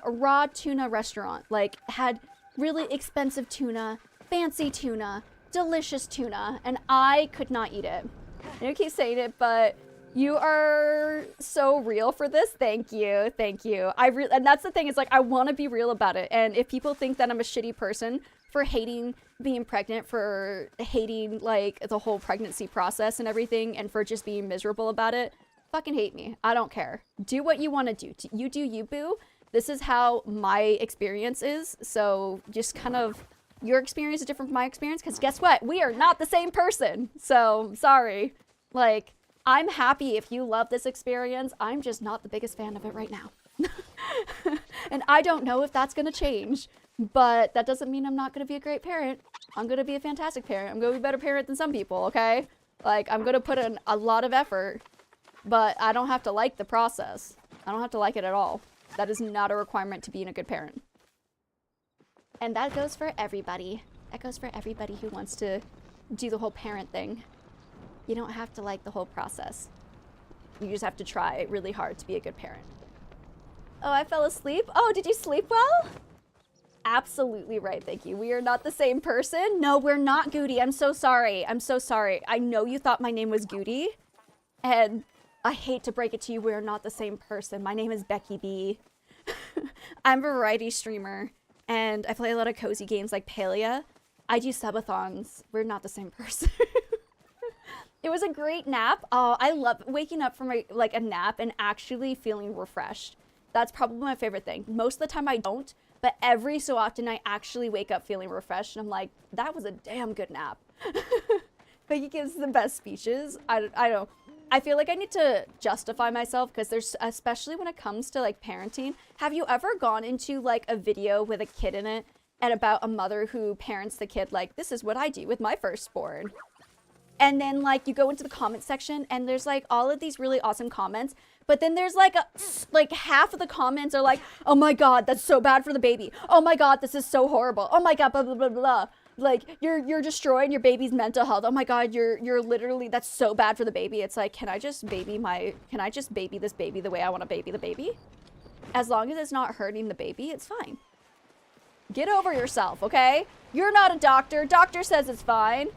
raw tuna restaurant. Like, had really expensive tuna, fancy tuna, delicious tuna, and I could not eat it. I know I keep saying it, but you are so real for this. Thank you. Thank you. And that's the thing, is like, I want to be real about it. And if people think that I'm a shitty person for hating being pregnant, for hating like the whole pregnancy process and everything, and for just being miserable about it, fucking hate me. I don't care. Do what you want to do. You do you, boo. This is how my experience is. So just kind of, your experience is different from my experience, because guess what? We are not the same person. So sorry. Like, I'm happy if you love this experience. I'm just not the biggest fan of it right now. And I don't know if that's going to change, but that doesn't mean I'm not going to be a great parent. I'm going to be a fantastic parent. I'm going to be a better parent than some people, okay? Like, I'm going to put in a lot of effort, but I don't have to like the process. I don't have to like it at all. That is not a requirement to being a good parent. And that goes for everybody. That goes for everybody who wants to do the whole parent thing. You don't have to like the whole process. You just have to try really hard to be a good parent. Oh, I fell asleep? Oh, did you sleep well? Absolutely right, thank you. We are not the same person. No, we're not, Goody. I'm so sorry. I'm so sorry. I know you thought my name was Goody. And I hate to break it to you, we're not the same person. My name is Becky B. I'm a variety streamer, and I play a lot of cozy games like Palia. I do subathons. We're not the same person. It was a great nap. Oh, I love waking up from a nap and actually feeling refreshed. That's probably my favorite thing. Most of the time I don't, but every so often I actually wake up feeling refreshed, and I'm like, that was a damn good nap. Becky gives the best speeches. I don't know. I feel like I need to justify myself because there's, especially when it comes to like parenting. Have you ever gone into like a video with a kid in it and about a mother who parents the kid like, this is what I do with my firstborn? And then like you go into the comment section and there's like all of these really awesome comments, but then there's like half of the comments are like, oh my God, that's so bad for the baby. Oh my God, this is so horrible. Oh my God, blah, blah, blah, blah. Like you're destroying your baby's mental health. Oh my God, you're literally, that's so bad for the baby. It's like, can I just baby this baby the way I want to baby the baby? As long as it's not hurting the baby, it's fine. Get over yourself, okay? You're not a doctor. Doctor says it's fine.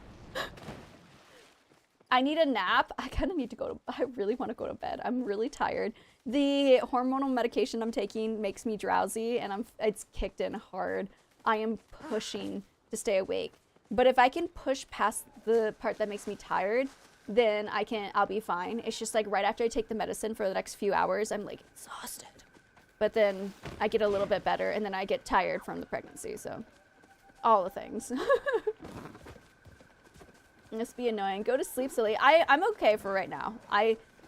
I need a nap. I kind of need to I really want to go to bed. I'm really tired. The hormonal medication I'm taking makes me drowsy and it's kicked in hard. I am pushing to stay awake. But if I can push past the part that makes me tired, then I'll be fine. It's just like right after I take the medicine for the next few hours, I'm like exhausted. But then I get a little bit better and then I get tired from the pregnancy. So all the things. Must be annoying. Go to sleep, silly. I'm okay for right now.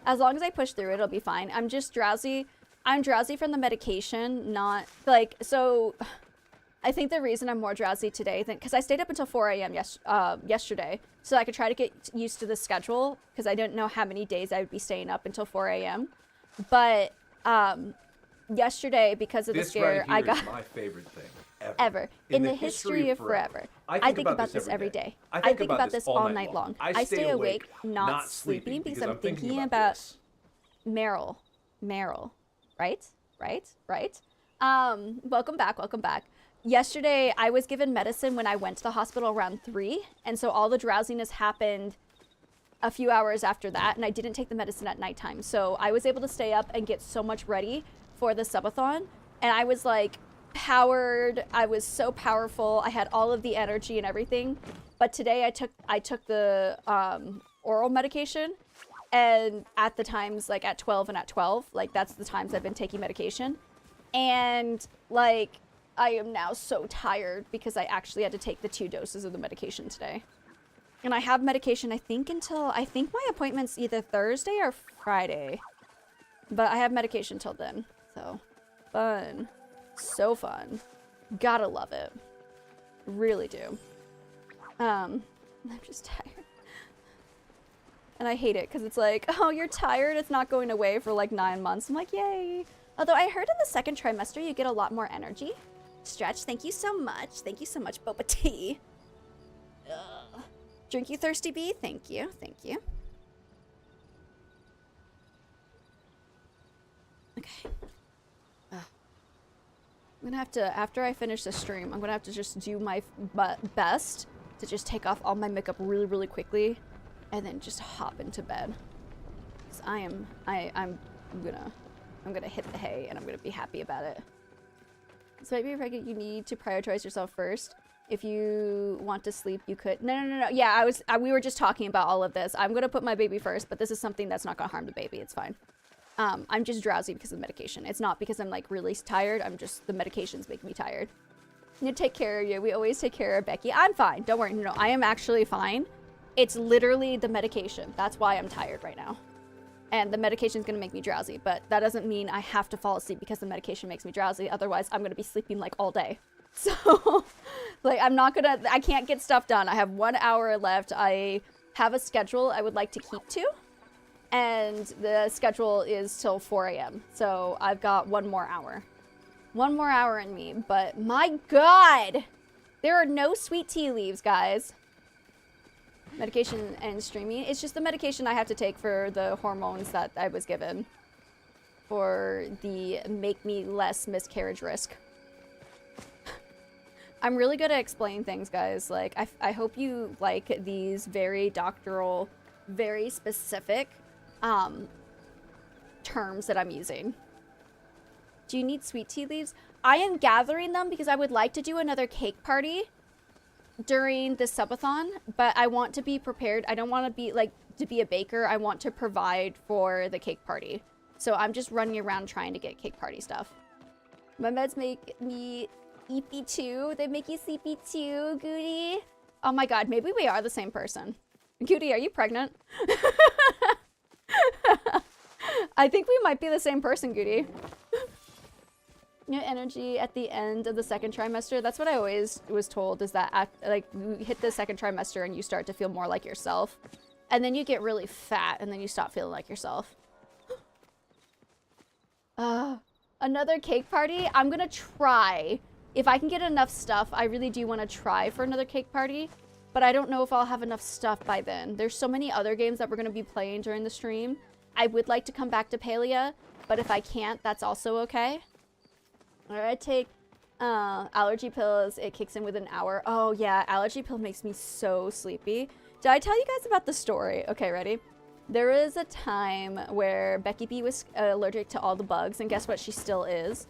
As long as I push through it, it'll be fine. I'm just drowsy. I'm drowsy from the medication, not like, so I think the reason I'm more drowsy today because I stayed up until 4 a.m. Yesterday, so I could try to get used to the schedule because I didn't know how many days I would be staying up until 4 a.m. But yesterday, because of the scare, I got my favorite thing ever in the history of forever. I think about this every day. I think about this all night long. I stay awake, not sleeping because I'm thinking about Meryl. Right? Welcome back. Yesterday, I was given medicine when I went to the hospital around 3, and so all the drowsiness happened a few hours after that, and I didn't take the medicine at nighttime. So I was able to stay up and get so much ready for the subathon, and I was like powered. I was so powerful. I had all of the energy and everything. But today I took the oral medication, and at the times like at 12 and at 12, like that's the times I've been taking medication. And like I am now so tired because I actually had to take the 2 doses of the medication today. And I have medication I think my appointment's either Thursday or Friday. But I have medication till then. So fun. So fun. Gotta love it. Really do. I'm just tired. And I hate it because it's like, oh, you're tired. It's not going away for like 9 months. I'm like, yay. Although I heard in the second trimester you get a lot more energy. Stretch, thank you so much. Thank you so much, Boba Tea. Drink you thirsty bee? Thank you. Okay. I'm gonna have to, after I finish this stream, I'm gonna have to just do my best to just take off all my makeup really, really quickly and then just hop into bed. Cause I'm gonna hit the hay and I'm gonna be happy about it. So maybe pregnant, you need to prioritize yourself first. If you want to sleep, you could. No. Yeah, we were just talking about all of this. I'm gonna put my baby first, but this is something that's not gonna harm the baby. It's fine. I'm just drowsy because of the medication. It's not because I'm like really tired. I'm just, the medications make me tired. You take care of you. We always take care of Becky. I'm fine. Don't worry. No, I am actually fine. It's literally the medication. That's why I'm tired right now. And the medication is going to make me drowsy, but that doesn't mean I have to fall asleep because the medication makes me drowsy. Otherwise, I'm going to be sleeping like all day. So, like, I can't get stuff done. I have 1 hour left. I have a schedule I would like to keep to. And the schedule is till 4 a.m. So I've got 1 more hour. 1 more hour in me, but my God, there are no sweet tea leaves, guys. Medication and streaming. It's just the medication I have to take for the hormones that I was given for the make me less miscarriage risk. I'm really good at explaining things, guys. Like, I hope you like these very doctoral, very specific terms that I'm using. Do you need sweet tea leaves? I am gathering them because I would like to do another cake party during the subathon, but I want to be prepared. I don't want to be like to be a baker. I want to provide for the cake party. So I'm just running around trying to get cake party stuff. My meds make me sleepy too. They make you sleepy too, Goody. Oh my god, maybe we are the same person. Goody, are you pregnant? I think we might be the same person, Goody. New energy at the end of the second trimester. That's what I always was told, is that like you hit the second trimester and you start to feel more like yourself. And then you get really fat and then you stop feeling like yourself. Another cake party? I'm gonna try. If I can get enough stuff, I really do want to try for another cake party. But I don't know if I'll have enough stuff by then. There's so many other games that we're going to be playing during the stream. I would like to come back to Palia, but if I can't, that's also okay. Alright, take allergy pills. It kicks in within an hour. Oh yeah, allergy pill makes me so sleepy. Did I tell you guys about the story? Okay, ready? There was a time where Becky B was allergic to all the bugs, and guess what? She still is.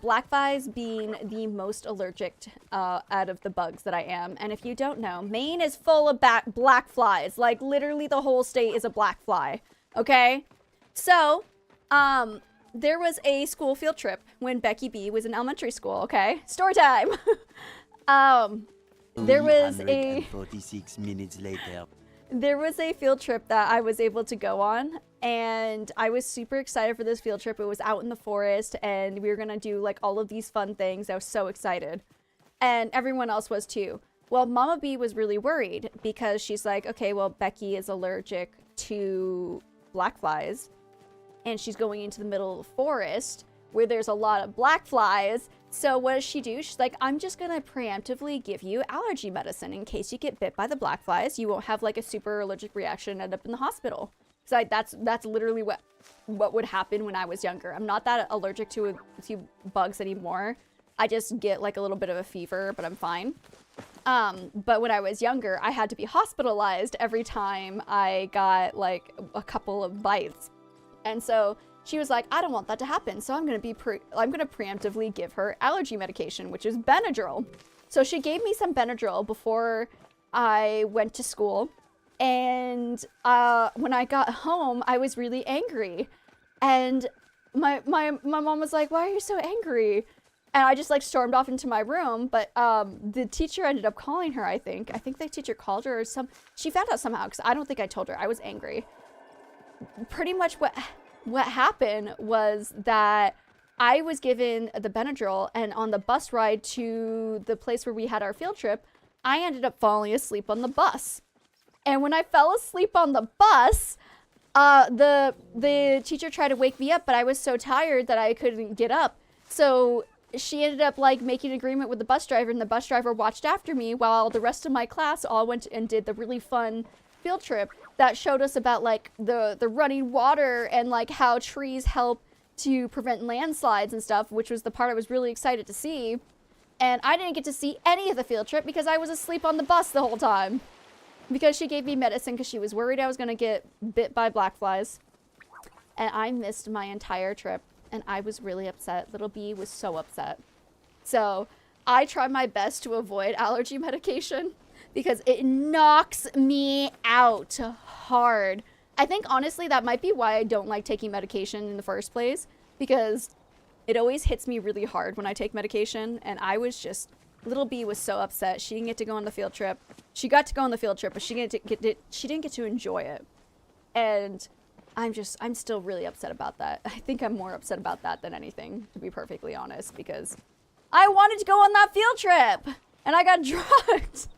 Black flies being the most allergic out of the bugs that I am. And if you don't know, Maine is full of black flies. Like, literally the whole state is a black fly. Okay? So, there was a school field trip when Becky B was in elementary school, okay? Story time! There was a... 46 minutes later. There was a field trip that I was able to go on, and I was super excited for this field trip. It was out in the forest, and we were gonna do like all of these fun things. I was so excited, and everyone else was too. Well, Mama B was really worried because she's like, okay, well, Becky is allergic to black flies, and she's going into the middle of the forest where there's a lot of black flies. So what does she do? She's like, I'm just gonna preemptively give you allergy medicine in case you get bit by the black flies. You won't have like a super allergic reaction and end up in the hospital. So that's literally what would happen when I was younger. I'm not that allergic to bugs anymore. I just get like a little bit of a fever, but I'm fine. But when I was younger, I had to be hospitalized every time I got like a couple of bites. And so she was like, I don't want that to happen, so I'm gonna preemptively give her allergy medication, which is Benadryl. So she gave me some Benadryl before I went to school, and when I got home, I was really angry, and my mom was like, "Why are you so angry?" And I just like stormed off into my room. But the teacher ended up calling her. I think the teacher called her, or she found out somehow, because I don't think I told her. I was angry. Pretty much what happened was that I was given the Benadryl, and on the bus ride to the place where we had our field trip, I ended up falling asleep on the bus. And when I fell asleep on the bus, the teacher tried to wake me up, but I was so tired that I couldn't get up. So she ended up like making an agreement with the bus driver, and the bus driver watched after me while the rest of my class all went and did the really fun field trip that showed us about like the running water and like how trees help to prevent landslides and stuff, which was the part I was really excited to see. And I didn't get to see any of the field trip because I was asleep on the bus the whole time, because she gave me medicine because she was worried I was gonna get bit by black flies. And I missed my entire trip, and I was really upset. Little B was so upset. So I tried my best to avoid allergy medication, because it knocks me out hard. I think, honestly, that might be why I don't like taking medication in the first place, because it always hits me really hard when I take medication, and I was just... Little B was so upset. She didn't get to go on the field trip. She got to go on the field trip, but she didn't get to enjoy it. And I'm still really upset about that. I think I'm more upset about that than anything, to be perfectly honest, because I wanted to go on that field trip, and I got drugged.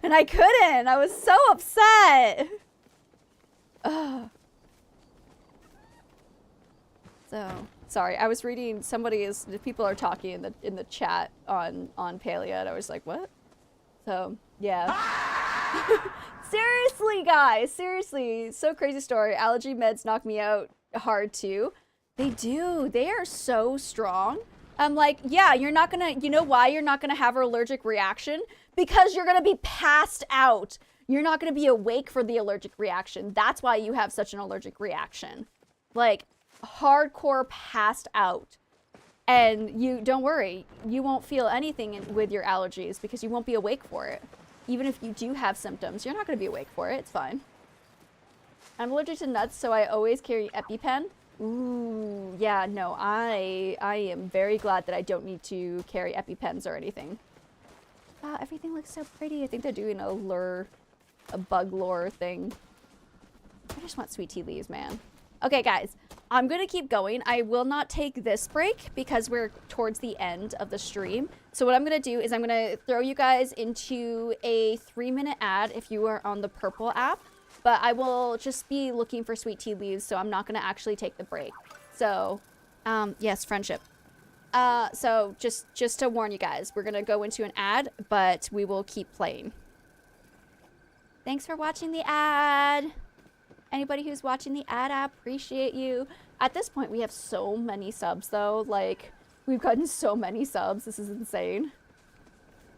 And I couldn't. I was so upset. Ugh. So, sorry. I was reading people are talking in the chat on Palia, and I was like, what? So, yeah. Seriously, guys. Seriously. So crazy story. Allergy meds knock me out hard, too. They do. They are so strong. I'm like, yeah, you're not gonna... You know why you're not gonna have an allergic reaction? Because you're gonna be passed out. You're not going to be awake for the allergic reaction. That's why you have such an allergic reaction. Like, hardcore passed out. And you, don't worry, you won't feel anything with your allergies because you won't be awake for it. Even if you do have symptoms, you're not going to be awake for it. It's fine. I'm allergic to nuts, so I always carry EpiPen. Ooh, yeah, no, I am very glad that I don't need to carry EpiPens or anything. Wow, everything looks so pretty. I think they're doing a bug lore thing. I just want sweet tea leaves, man. Okay, guys, I'm gonna keep going. I will not take this break because we're towards the end of the stream. So what I'm gonna do is I'm gonna throw you guys into a 3-minute ad if you are on the purple app. But I will just be looking for sweet tea leaves, so I'm not gonna actually take the break. So, yes, friendship. So just to warn you guys, we're gonna go into an ad, but we will keep playing. Thanks for watching the ad. Anybody who's watching the ad, I appreciate you. At this point, we have so many subs, though. Like, we've gotten so many subs. This is insane.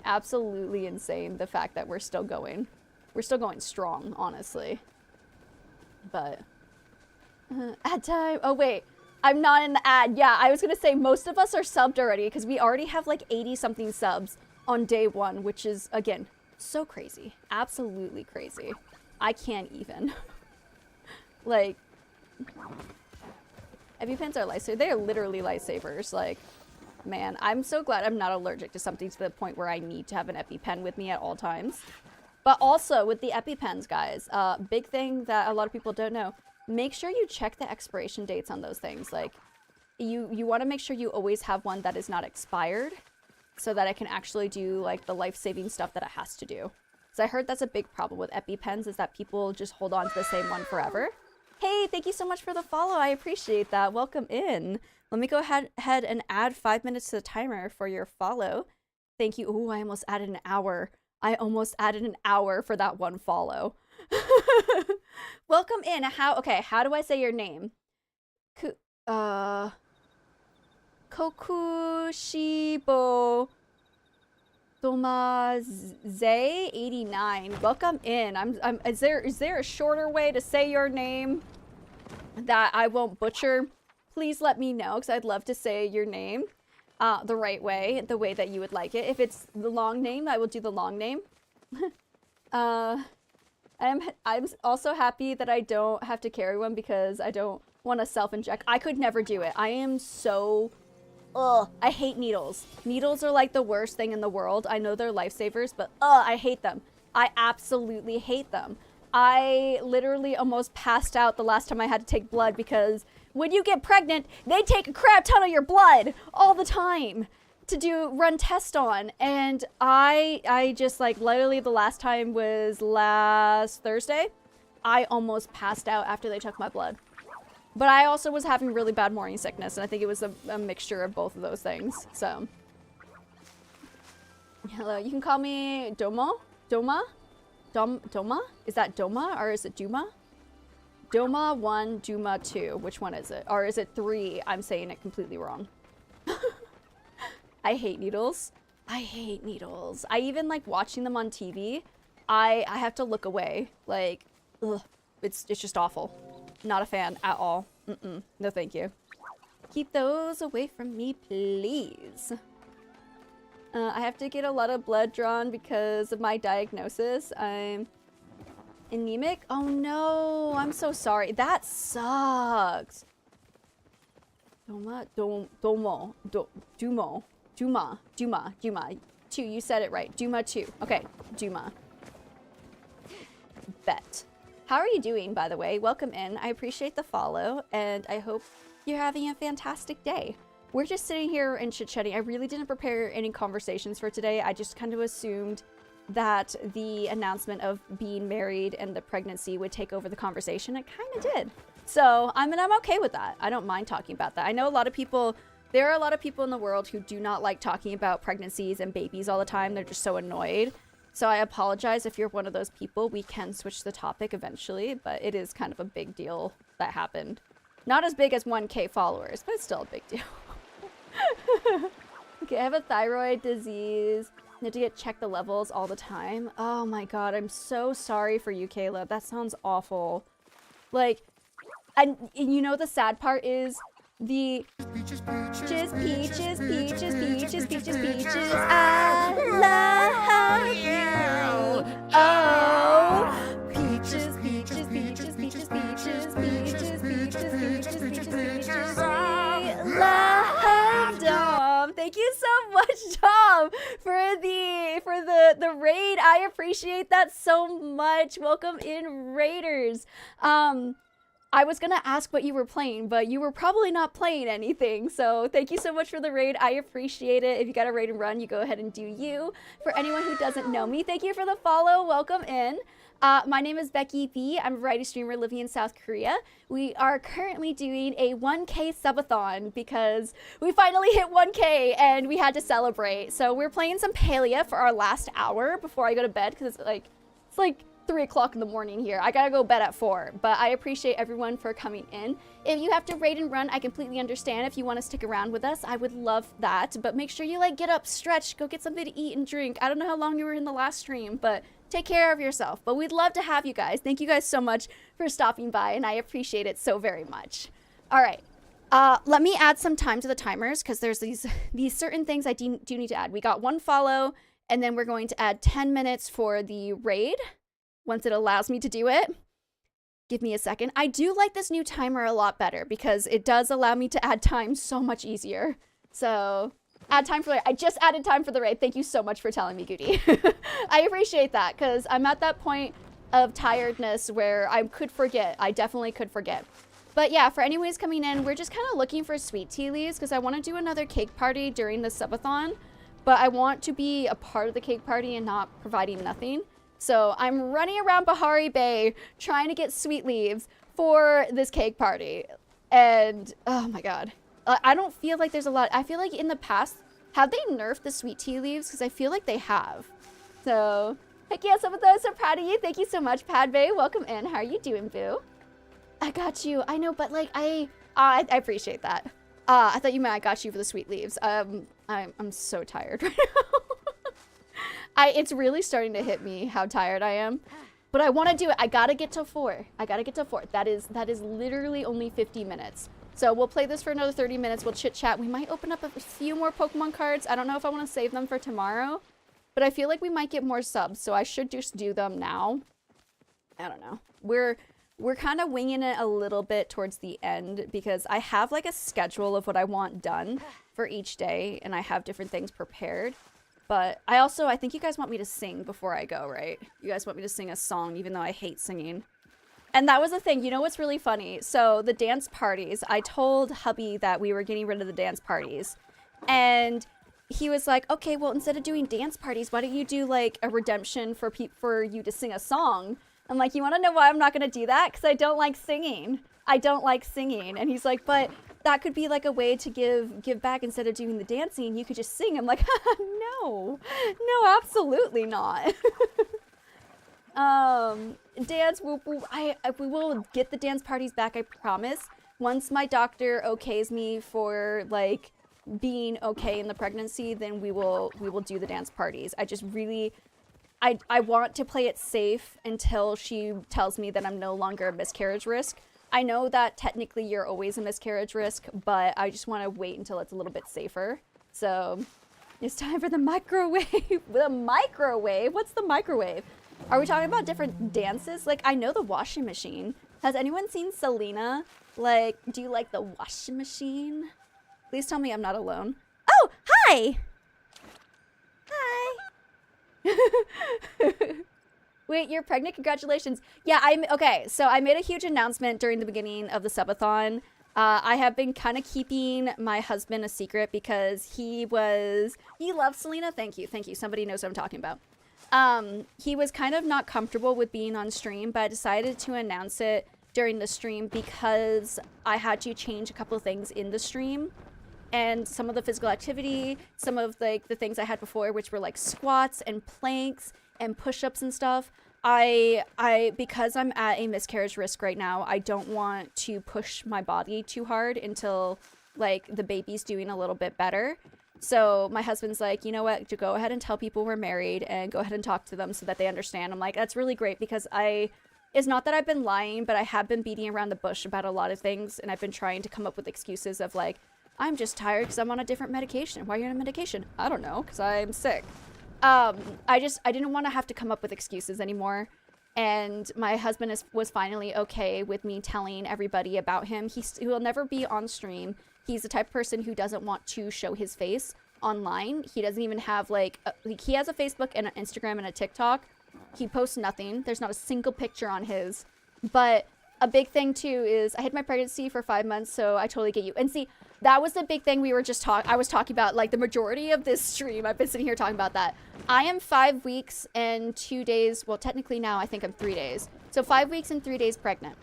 Absolutely insane, the fact that we're still going. We're still going strong, honestly. But, ad time. Oh, wait. I'm not in the ad. Yeah, I was going to say most of us are subbed already because we already have like 80-something subs on day 1, which is, again, so crazy. Absolutely crazy. I can't even. Like, EpiPens are lifesavers. They are literally lifesavers. Like, man, I'm so glad I'm not allergic to something to the point where I need to have an EpiPen with me at all times. But also, with the EpiPens, guys, big thing that a lot of people don't know, make sure you check the expiration dates on those things. Like, you want to make sure you always have one that is not expired so that it can actually do, like, the life-saving stuff that it has to do. So I heard that's a big problem with EpiPens is that people just hold on to the same one forever. Hey, thank you so much for the follow. I appreciate that. Welcome in. Let me go ahead and add 5 minutes to the timer for your follow. Thank you. Ooh, I almost added an hour. I almost added an hour for that one follow. Welcome in. How do I say your name? Kokushibo Tomaze 89. Welcome in. Is there a shorter way to say your name that I won't butcher? Please let me know because I'd love to say your name the right way, the way that you would like it. If it's the long name, I will do the long name. I'm also happy that I don't have to carry one because I don't want to self-inject. I could never do it. I am so... Ugh, I hate needles. Needles are like the worst thing in the world. I know they're lifesavers, but I hate them. I absolutely hate them. I literally almost passed out the last time I had to take blood because when you get pregnant, they take a crap ton of your blood all the time to run tests on. And I just like literally the last time was last Thursday. I almost passed out after they took my blood. But I also was having really bad morning sickness, and I think it was a mixture of both of those things, so. Hello, you can call me Doma? Doma? Doma? Is that Doma, or is it Duma? Doma 1, Duma 2. Which one is it? Or is it 3? I'm saying it completely wrong. I hate needles. I hate needles. I even like watching them on TV. I have to look away. Like, ugh, it's just awful. Not a fan at all. No, thank you. Keep those away from me, please. I have to get a lot of blood drawn because of my diagnosis. I'm anemic. Oh no, I'm so sorry. That sucks. Duma. 2. You said it right. Duma 2. Okay, Duma. Bet. How are you doing, by the way? Welcome in. I appreciate the follow, and I hope you're having a fantastic day. We're just sitting here and chit-chatting. I really didn't prepare any conversations for today. I just kind of assumed that the announcement of being married and the pregnancy would take over the conversation. It kind of did. So, I'm okay with that. I don't mind talking about that. I know there are a lot of people in the world who do not like talking about pregnancies and babies all the time. They're just so annoyed. So I apologize if you're one of those people. We can switch the topic eventually, but it is kind of a big deal that happened. Not as big as 1K followers, but it's still a big deal. Okay, I have a thyroid disease. You have to check the levels all the time. Oh my god, I'm so sorry for you, Caleb. That sounds awful. Like, and you know the sad part is the peaches, peaches, peaches, peaches, peaches, peaches, peaches. I love you. Oh, peaches, peaches, peaches, peaches, peaches, peaches, peaches, peaches, peaches, peaches. I love Dom. Thank you so much, Dom, for the raid. I appreciate that so much. Welcome in, Raiders. I was gonna ask what you were playing, but you were probably not playing anything, so thank you so much for the raid. I appreciate it. If you got a raid and run, you go ahead and do you. For anyone who doesn't know me, thank you for the follow. Welcome in. My name is Becky B. I'm a variety streamer living in South Korea. We are currently doing a 1K subathon because we finally hit 1K and we had to celebrate. So we're playing some Palia for our last hour before I go to bed because it's like 3 o'clock in the morning here. I gotta go bed at 4, but I appreciate everyone for coming in. If you have to raid and run, I completely understand. If you want to stick around with us, I would love that, but make sure you like get up, stretch, go get something to eat and drink. I don't know how long you were in the last stream, but take care of yourself. But we'd love to have you guys. Thank you guys so much for stopping by, and I appreciate it so very much. All right. Let me add some time to the timers because there's these certain things I do need to add. We got 1 follow, and then we're going to add 10 minutes for the raid once it allows me to do it. Give me a second. I do like this new timer a lot better because it does allow me to add time so much easier. So, add time for the raid. I just added time for the raid. Thank you so much for telling me, Goody. I appreciate that because I'm at that point of tiredness where I could forget. I definitely could forget. But yeah, for anyone who's coming in, we're just kind of looking for sweet tea leaves because I want to do another cake party during the subathon, but I want to be a part of the cake party and not providing nothing. So I'm running around Bahari Bay trying to get sweet leaves for this cake party. And, oh my god. I don't feel like there's a lot. I feel like in the past, have they nerfed the sweet tea leaves? Because I feel like they have. So, heck yeah, some of those are proud of you. Thank you so much, Padbay. Welcome in. How are you doing, boo? I got you. I know, but like, I appreciate that. I thought you meant I got you for the sweet leaves. I'm so tired right now. It's really starting to hit me how tired I am, but I want to do it. I gotta get to 4. That is literally only 50 minutes. So we'll play this for another 30 minutes. We'll chit chat. We might open up a few more Pokemon cards. I don't know if I want to save them for tomorrow, but I feel like we might get more subs. So I should just do them now. I don't know. We're kind of winging it a little bit towards the end because I have like a schedule of what I want done for each day, and I have different things prepared. But I think you guys want me to sing before I go, right? You guys want me to sing a song, even though I hate singing. And that was the thing. You know what's really funny? So the dance parties, I told hubby that we were getting rid of the dance parties. And he was like, okay, well, instead of doing dance parties, why don't you do like a redemption for you to sing a song? I'm like, you want to know why I'm not going to do that? Because I don't like singing. And he's like, but that could be like a way to give back. Instead of doing the dancing, you could just sing. I'm like, no, absolutely not. Dance, whoop, whoop. We will get the dance parties back, I promise. Once my doctor okays me for like being okay in the pregnancy, then we will do the dance parties. I just really, I want to play it safe until she tells me that I'm no longer a miscarriage risk. I know that technically you're always a miscarriage risk, but I just want to wait until it's a little bit safer. So it's time for the microwave. The microwave? What's the microwave? Are we talking about different dances? Like, I know the washing machine. Has anyone seen Selena? Like, do you like the washing machine? Please tell me I'm not alone. Oh, hi! Hi! Wait, you're pregnant? Congratulations. Yeah, okay, so I made a huge announcement during the beginning of the subathon. I have been kind of keeping my husband a secret because he loves Selena. Thank you. Somebody knows what I'm talking about. He was kind of not comfortable with being on stream, but I decided to announce it during the stream because I had to change a couple of things in the stream. And some of the physical activity, some of like the things I had before, which were like squats and planks and push-ups and stuff. Because I'm at a miscarriage risk right now, I don't want to push my body too hard until like the baby's doing a little bit better. So my husband's like, you know what, to go ahead and tell people we're married and go ahead and talk to them so that they understand. I'm like, that's really great, because it's not that I've been lying, but I have been beating around the bush about a lot of things, and I've been trying to come up with excuses of like, I'm just tired because I'm on a different medication. Why are you on a medication? I don't know, because I'm sick. I didn't want to have to come up with excuses anymore. And my husband was finally okay with me telling everybody about him. He will never be on stream. He's the type of person who doesn't want to show his face online. He doesn't even have like he has a Facebook and an Instagram and a TikTok. He posts nothing. There's not a single picture on his. But a big thing too is I had my pregnancy for 5 months, so I totally get you. And see, that was the big thing we were just I was talking about, like the majority of this stream. I've been sitting here talking about that. I am 5 weeks and 2 days. Well, technically now I think I'm 3 days. So 5 weeks and 3 days pregnant.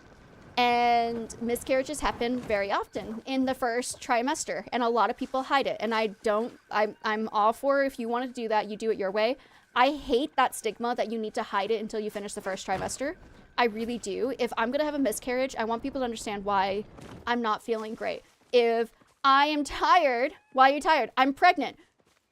And miscarriages happen very often in the first trimester, and a lot of people hide it. And I'm all for, if you want to do that, you do it your way. I hate that stigma that you need to hide it until you finish the first trimester. I really do. If I'm going to have a miscarriage, I want people to understand why I'm not feeling great. If I am tired, why are you tired? I'm pregnant.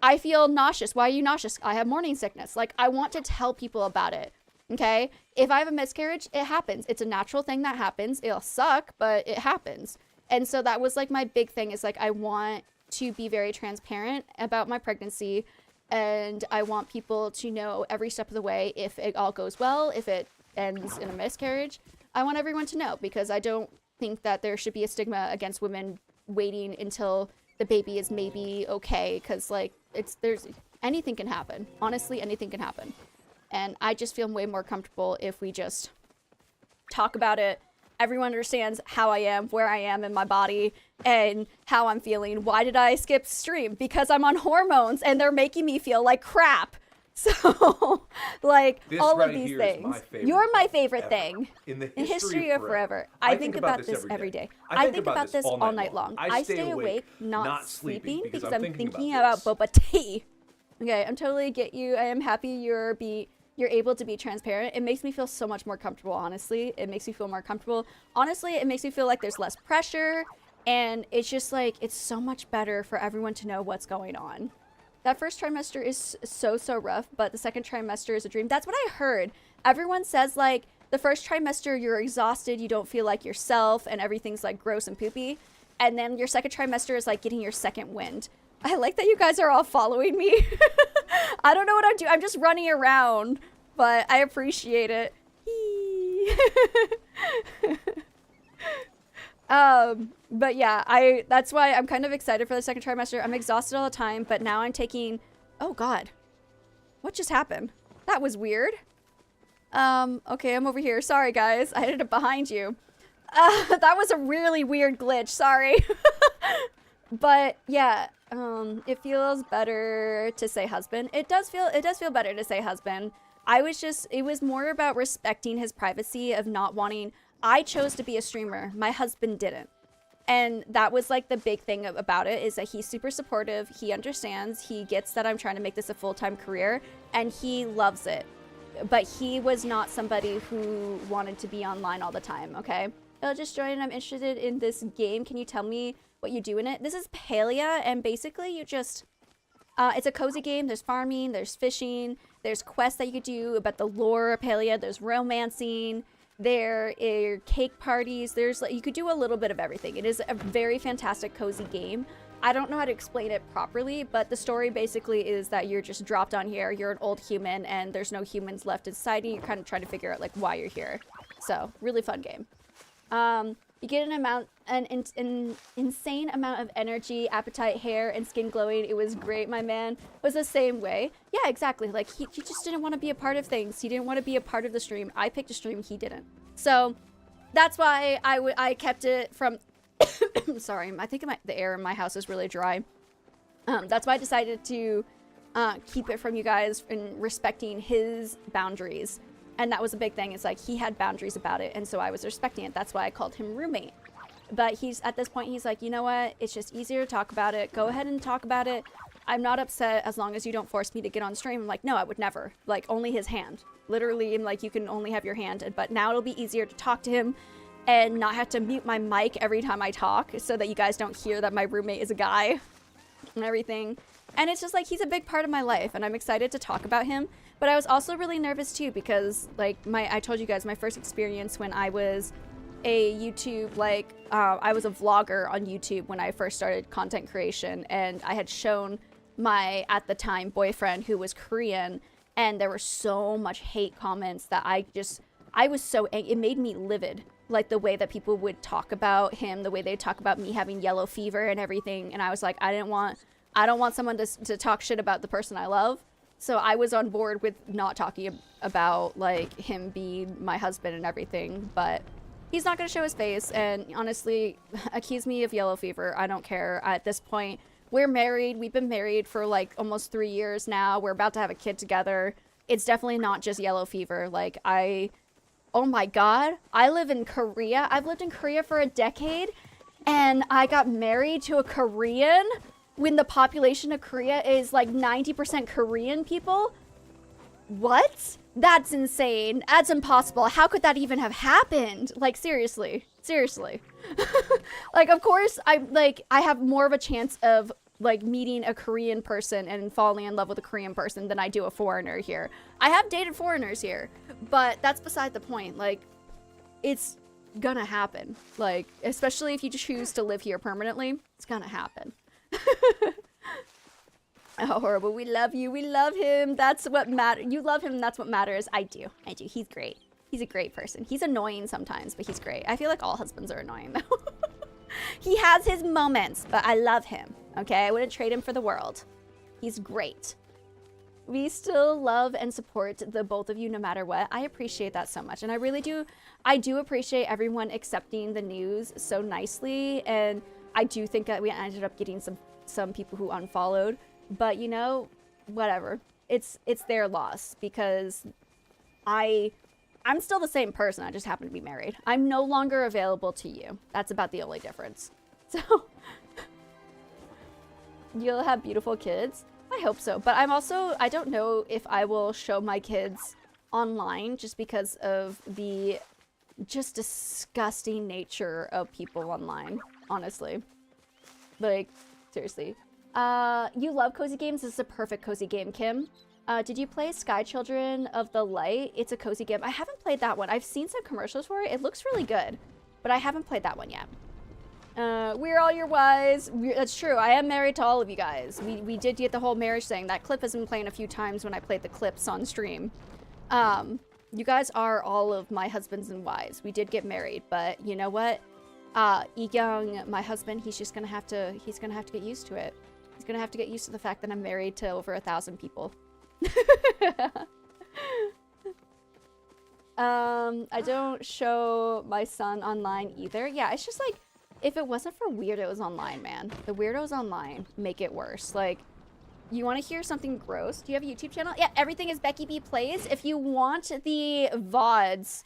I feel nauseous. Why are you nauseous? I have morning sickness. Like, I want to tell people about it. Okay? If I have a miscarriage, it happens. It's a natural thing that happens. It'll suck, but it happens. And so that was like my big thing, is like, I want to be very transparent about my pregnancy, and I want people to know every step of the way. If it all goes well, if it ends in a miscarriage, I want everyone to know, because I don't think that there should be a stigma against women waiting until the baby is maybe okay, because like there's anything can happen. Honestly, anything can happen. And I just feel way more comfortable if we just talk about it. Everyone understands how I am, where I am in my body, and how I'm feeling. Why did I skip stream? Because I'm on hormones and they're making me feel like crap. So, like, This all right of these here is things. my favorite You're my ever. favorite thing. In the history of forever. I think about this every day. I think about this all night long. I stay awake, not sleeping, because I'm thinking about boba tea. Okay, I'm totally get you. I am happy you're able to be transparent. It makes me feel so much more comfortable, honestly. It makes me feel more comfortable. Honestly, it makes me feel like there's less pressure, and it's just like, it's so much better for everyone to know what's going on. That first trimester is so rough, but the second trimester is a dream. That's what I heard. Everyone says, like, the first trimester, you're exhausted, you don't feel like yourself, and everything's, like, gross and poopy. And then your second trimester is, like, getting your second wind. I like that you guys are all following me. I don't know what I'm doing. I'm just running around, but I appreciate it. But yeah, that's why I'm kind of excited for the second trimester. I'm exhausted all the time, but now I'm taking, oh God, what just happened? That was weird. Okay, I'm over here. Sorry guys, I ended up behind you. That was a really weird glitch, sorry. But yeah, it feels better to say husband. It does feel better to say husband. It was more about respecting his privacy of not wanting. I chose to be a streamer. My husband didn't. And that was like the big thing about it, is that he's super supportive. He understands. He gets that I'm trying to make this a full-time career, and he loves it. But he was not somebody who wanted to be online all the time, okay? I'll just join. I'm interested in this game. Can you tell me what you do in it? This is Palia, and basically you just... it's a cozy game. There's farming, there's fishing, there's quests that you could do about the lore of Palia, there's romancing, there are cake parties, there's like, you could do a little bit of everything. It is a very fantastic, cozy game. I don't know how to explain it properly, but the story basically is that you're just dropped on here, you're an old human, and there's no humans left in society. You're kind of trying to figure out like why you're here. So, really fun game. You get an insane amount of energy, appetite, hair, and skin glowing. It was great. My man was the same way. Yeah, exactly. Like, he just didn't want to be a part of things. He didn't want to be a part of the stream. I picked a stream. He didn't. So, that's why I kept it from... Sorry, I think the air in my house is really dry. That's why I decided to keep it from you guys in respecting his boundaries. And that was a big thing. It's like he had boundaries about it, and so I was respecting it. That's why I called him roommate. But he's at this point, he's like, you know what? It's just easier to talk about it. Go ahead and talk about it. I'm not upset as long as you don't force me to get on stream. I'm like, no, I would never. Like, only his hand. Literally, I'm like, you can only have your hand. But now it'll be easier to talk to him and not have to mute my mic every time I talk, so that you guys don't hear that my roommate is a guy and everything. And it's just like, he's a big part of my life and I'm excited to talk about him. But I was also really nervous too because like I told you guys my first experience when I was a YouTube, I was a vlogger on YouTube when I first started content creation, and I had shown my, at the time, boyfriend who was Korean, and there were so much hate comments that I was so angry. It made me livid. Like the way that people would talk about him, the way they talk about me having yellow fever and everything. And I was like, I don't want someone to talk shit about the person I love. So I was on board with not talking about like him being my husband and everything, but he's not going to show his face. And honestly, accuse me of yellow fever. I don't care. At this point, we're married. We've been married for like almost 3 years now. We're about to have a kid together. It's definitely not just yellow fever. Like oh my God, I live in Korea. I've lived in Korea for a decade and I got married to a Korean when the population of Korea is like 90% Korean people. What? That's insane. That's impossible. How could that even have happened? Like, seriously. Like, of course, I have more of a chance of like meeting a Korean person and falling in love with a Korean person than I do a foreigner here. I have dated foreigners here, but that's beside the point. Like, it's gonna happen. Like, especially if you choose to live here permanently, it's gonna happen. Oh, horrible. We love you. We love him. That's what matters. You love him. That's what matters. I do. He's great. He's a great person. He's annoying sometimes, but he's great. I feel like all husbands are annoying, though. He has his moments, but I love him. Okay? I wouldn't trade him for the world. He's great. We still love and support the both of you no matter what. I appreciate that so much. And I really do. I do appreciate everyone accepting the news so nicely. And I do think that we ended up getting some people who unfollowed. But, you know, whatever. It's their loss because I'm still the same person. I just happen to be married. I'm no longer available to you. That's about the only difference. So, you'll have beautiful kids. I hope so. But I don't know if I will show my kids online just because of the just disgusting nature of people online, honestly. Like, seriously. You love cozy games. This is a perfect cozy game, Kim. Did you play Sky Children of the Light? It's a cozy game. I haven't played that one. I've seen some commercials for it. It looks really good, but I haven't played that one yet. We're all your wives. That's true. I am married to all of you guys. We did get the whole marriage thing. That clip has been playing a few times when I played the clips on stream. You guys are all of my husbands and wives. We did get married, but you know what? Ikyung, my husband, he's gonna have to get used to it. He's gonna have to get used to the fact that I'm married to over 1,000 people. I don't show my son online either. Yeah, it's just like, if it wasn't for weirdos online, man. The weirdos online make it worse. Like, you want to hear something gross? Do you have a YouTube channel? Yeah, everything is Becky B Plays. If you want the VODs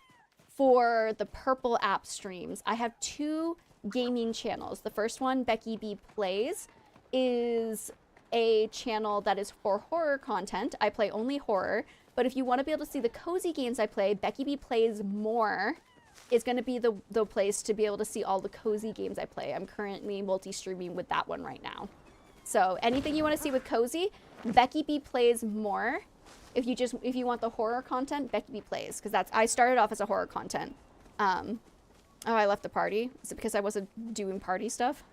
for the Purple app streams, I have 2 gaming channels. The first one, Becky B Plays, is a channel that is for horror content. I play only horror. But if you want to be able to see the cozy games I play, Becky B Plays More is going to be the place to be able to see all the cozy games I play. I'm currently multi-streaming with that one right now. So anything you want to see with cozy, Becky B Plays More. If you want the horror content, Becky B Plays, because I started off as a horror content. Oh, I left the party. Is it because I wasn't doing party stuff?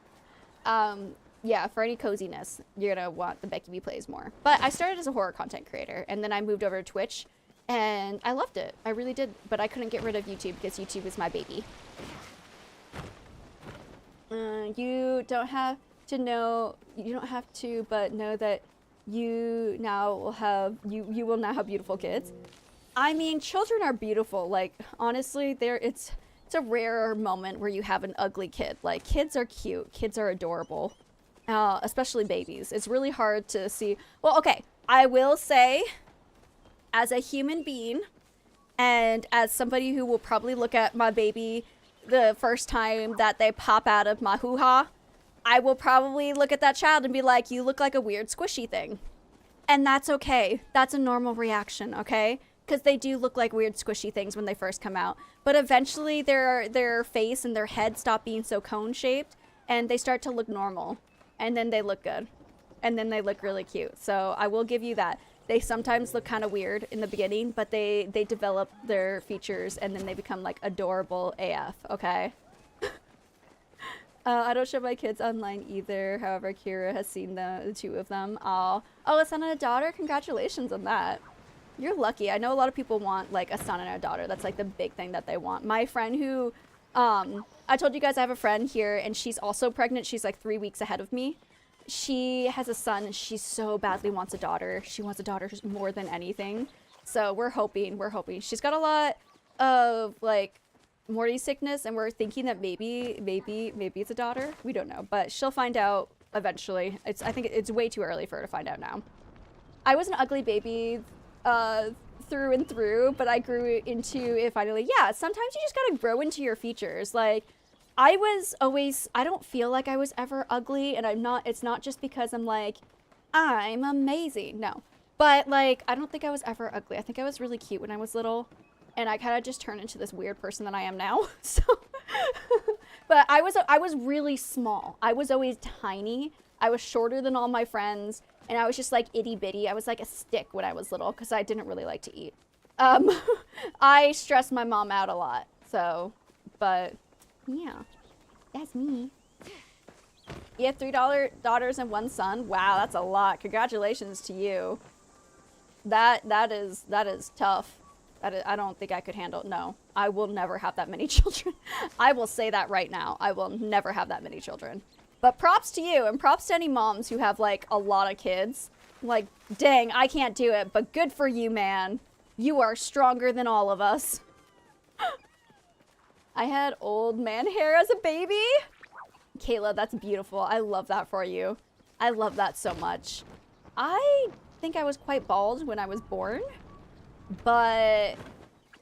Yeah, for any coziness, you're gonna want the Becky B Plays More. But I started as a horror content creator, and then I moved over to Twitch, and I loved it. I really did, but I couldn't get rid of YouTube because YouTube is my baby. You don't have to, but know that you will now have beautiful kids. I mean, children are beautiful. Like, honestly, it's a rare moment where you have an ugly kid. Like, kids are cute. Kids are adorable. Especially babies. It's really hard to see. Well, okay, I will say, as a human being, and as somebody who will probably look at my baby the first time that they pop out of my hoo-ha, I will probably look at that child and be like, you look like a weird squishy thing. And that's okay. That's a normal reaction, okay? Because they do look like weird squishy things when they first come out. But eventually their face and their head stop being so cone-shaped, and they start to look normal. And then they look good. and then they look really cute. So I will give you that. They sometimes look kind of weird in the beginning, but they develop their features and then they become like adorable AF, okay? I don't show my kids online either. However, Kira has seen the two of them. Oh, a son and a daughter? Congratulations on that. You're lucky. I know a lot of people want like a son and a daughter. That's like the big thing that they want. My friend who, I told you guys I have a friend here and she's also pregnant. She's like 3 weeks ahead of me. She has a son and she so badly wants a daughter. She wants a daughter more than anything. So we're hoping. She's got a lot of like morning sickness and we're thinking that maybe it's a daughter. We don't know, but she'll find out eventually. I think it's way too early for her to find out now. I was an ugly baby through and through, but I grew into it finally. Yeah, sometimes you just gotta grow into your features. Like, I don't feel like I was ever ugly, and it's not just because I'm like, I'm amazing. No. But, like, I don't think I was ever ugly. I think I was really cute when I was little, and I kind of just turned into this weird person that I am now. So, but I was really small. I was always tiny. I was shorter than all my friends. And I was just like itty bitty. I was like a stick when I was little because I didn't really like to eat. I stressed my mom out a lot. So, but yeah, that's me. You have 3 daughters and 1 son. Wow, that's a lot. Congratulations to you. That is tough. I don't think I could handle. No, I will never have that many children. I will say that right now. I will never have that many children. But props to you, and props to any moms who have, like, a lot of kids. Like, dang, I can't do it, but good for you, man. You are stronger than all of us. I had old man hair as a baby. Kayla, that's beautiful. I love that for you. I love that so much. I think I was quite bald when I was born, but,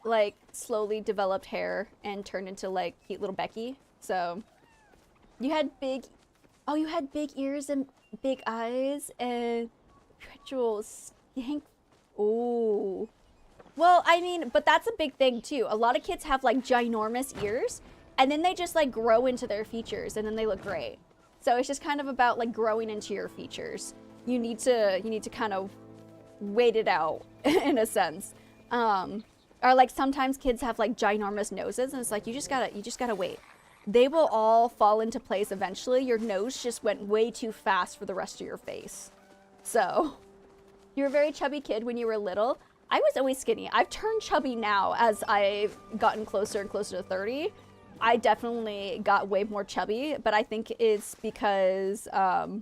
like, slowly developed hair and turned into, like, cute little Becky. So, you had big... Oh, you had big ears and big eyes and perpetual skank. Oh. Well, I mean, but that's a big thing too. A lot of kids have like ginormous ears and then they just like grow into their features and then they look great. So it's just kind of about like growing into your features. You need to kind of wait it out in a sense. Or like sometimes kids have like ginormous noses and it's like you just gotta wait. They will all fall into place eventually. Your nose just went way too fast for the rest of your face. So, you were a very chubby kid when you were little. I was always skinny. I've turned chubby now as I've gotten closer and closer to 30. I definitely got way more chubby, but I think it's because, I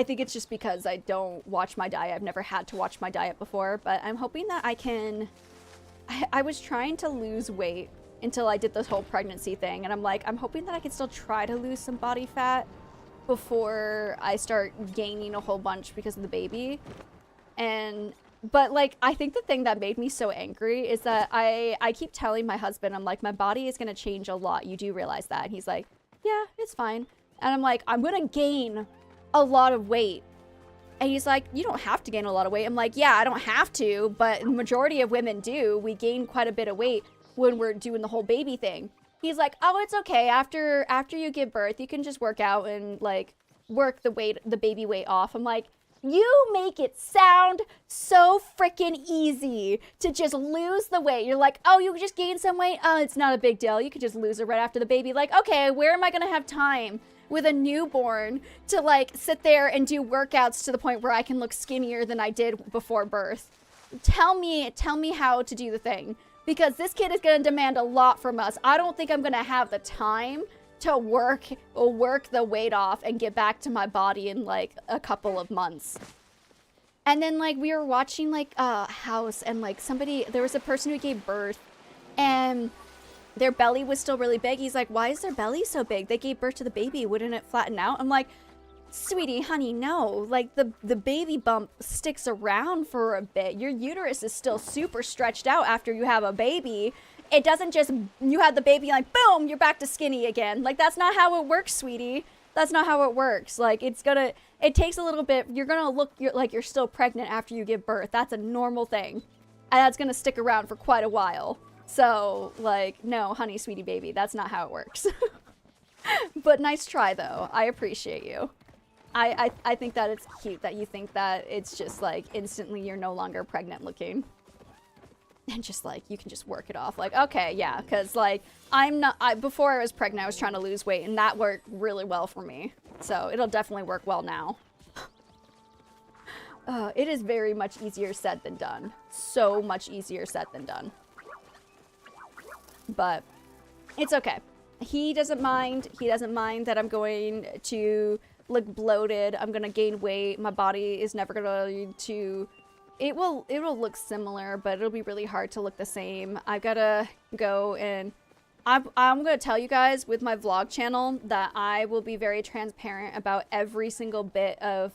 think it's just because I don't watch my diet. I've never had to watch my diet before, but I'm hoping that I can... I was trying to lose weight until I did this whole pregnancy thing. And I'm like, I'm hoping that I can still try to lose some body fat before I start gaining a whole bunch because of the baby. But like, I think the thing that made me so angry is that I keep telling my husband, I'm like, my body is going to change a lot. You do realize that? And he's like, yeah, it's fine. And I'm like, I'm going to gain a lot of weight. And he's like, you don't have to gain a lot of weight. I'm like, yeah, I don't have to, but the majority of women do. We gain quite a bit of weight when we're doing the whole baby thing. He's like, oh, it's okay. After you give birth, you can just work out and like work the baby weight off. I'm like, you make it sound so freaking easy to just lose the weight. You're like, oh, you just gain some weight? Oh, it's not a big deal. You could just lose it right after the baby. Like, okay, where am I going to have time with a newborn to like sit there and do workouts to the point where I can look skinnier than I did before birth? Tell me how to do the thing. Because this kid is going to demand a lot from us. I don't think I'm going to have the time to work the weight off and get back to my body in like a couple of months. And then like we were watching like a house and like there was a person who gave birth and their belly was still really big. He's like, why is their belly so big? They gave birth to the baby. Wouldn't it flatten out? I'm like, sweetie, honey, no. Like, the baby bump sticks around for a bit. Your uterus is still super stretched out after you have a baby. It doesn't just, you have the baby, like, boom, you're back to skinny again. Like, that's not how it works, sweetie. That's not how it works. Like, it takes a little bit. You're gonna look like you're still pregnant after you give birth. That's a normal thing. And that's gonna stick around for quite a while. So, like, no, honey, sweetie baby, that's not how it works. But nice try, though. I appreciate you. I think that it's cute that you think that it's just like instantly you're no longer pregnant looking. And just like, you can just work it off. Like, okay, yeah, because like, before I was pregnant, I was trying to lose weight and that worked really well for me. So it'll definitely work well now. It is very much easier said than done. So much easier said than done. But it's okay. He doesn't mind. He doesn't mind that I'm going to look bloated. I'm going to gain weight. My body is never going to... It will look similar, but it'll be really hard to look the same. I've got to go and... I'm going to tell you guys with my vlog channel that I will be very transparent about every single bit of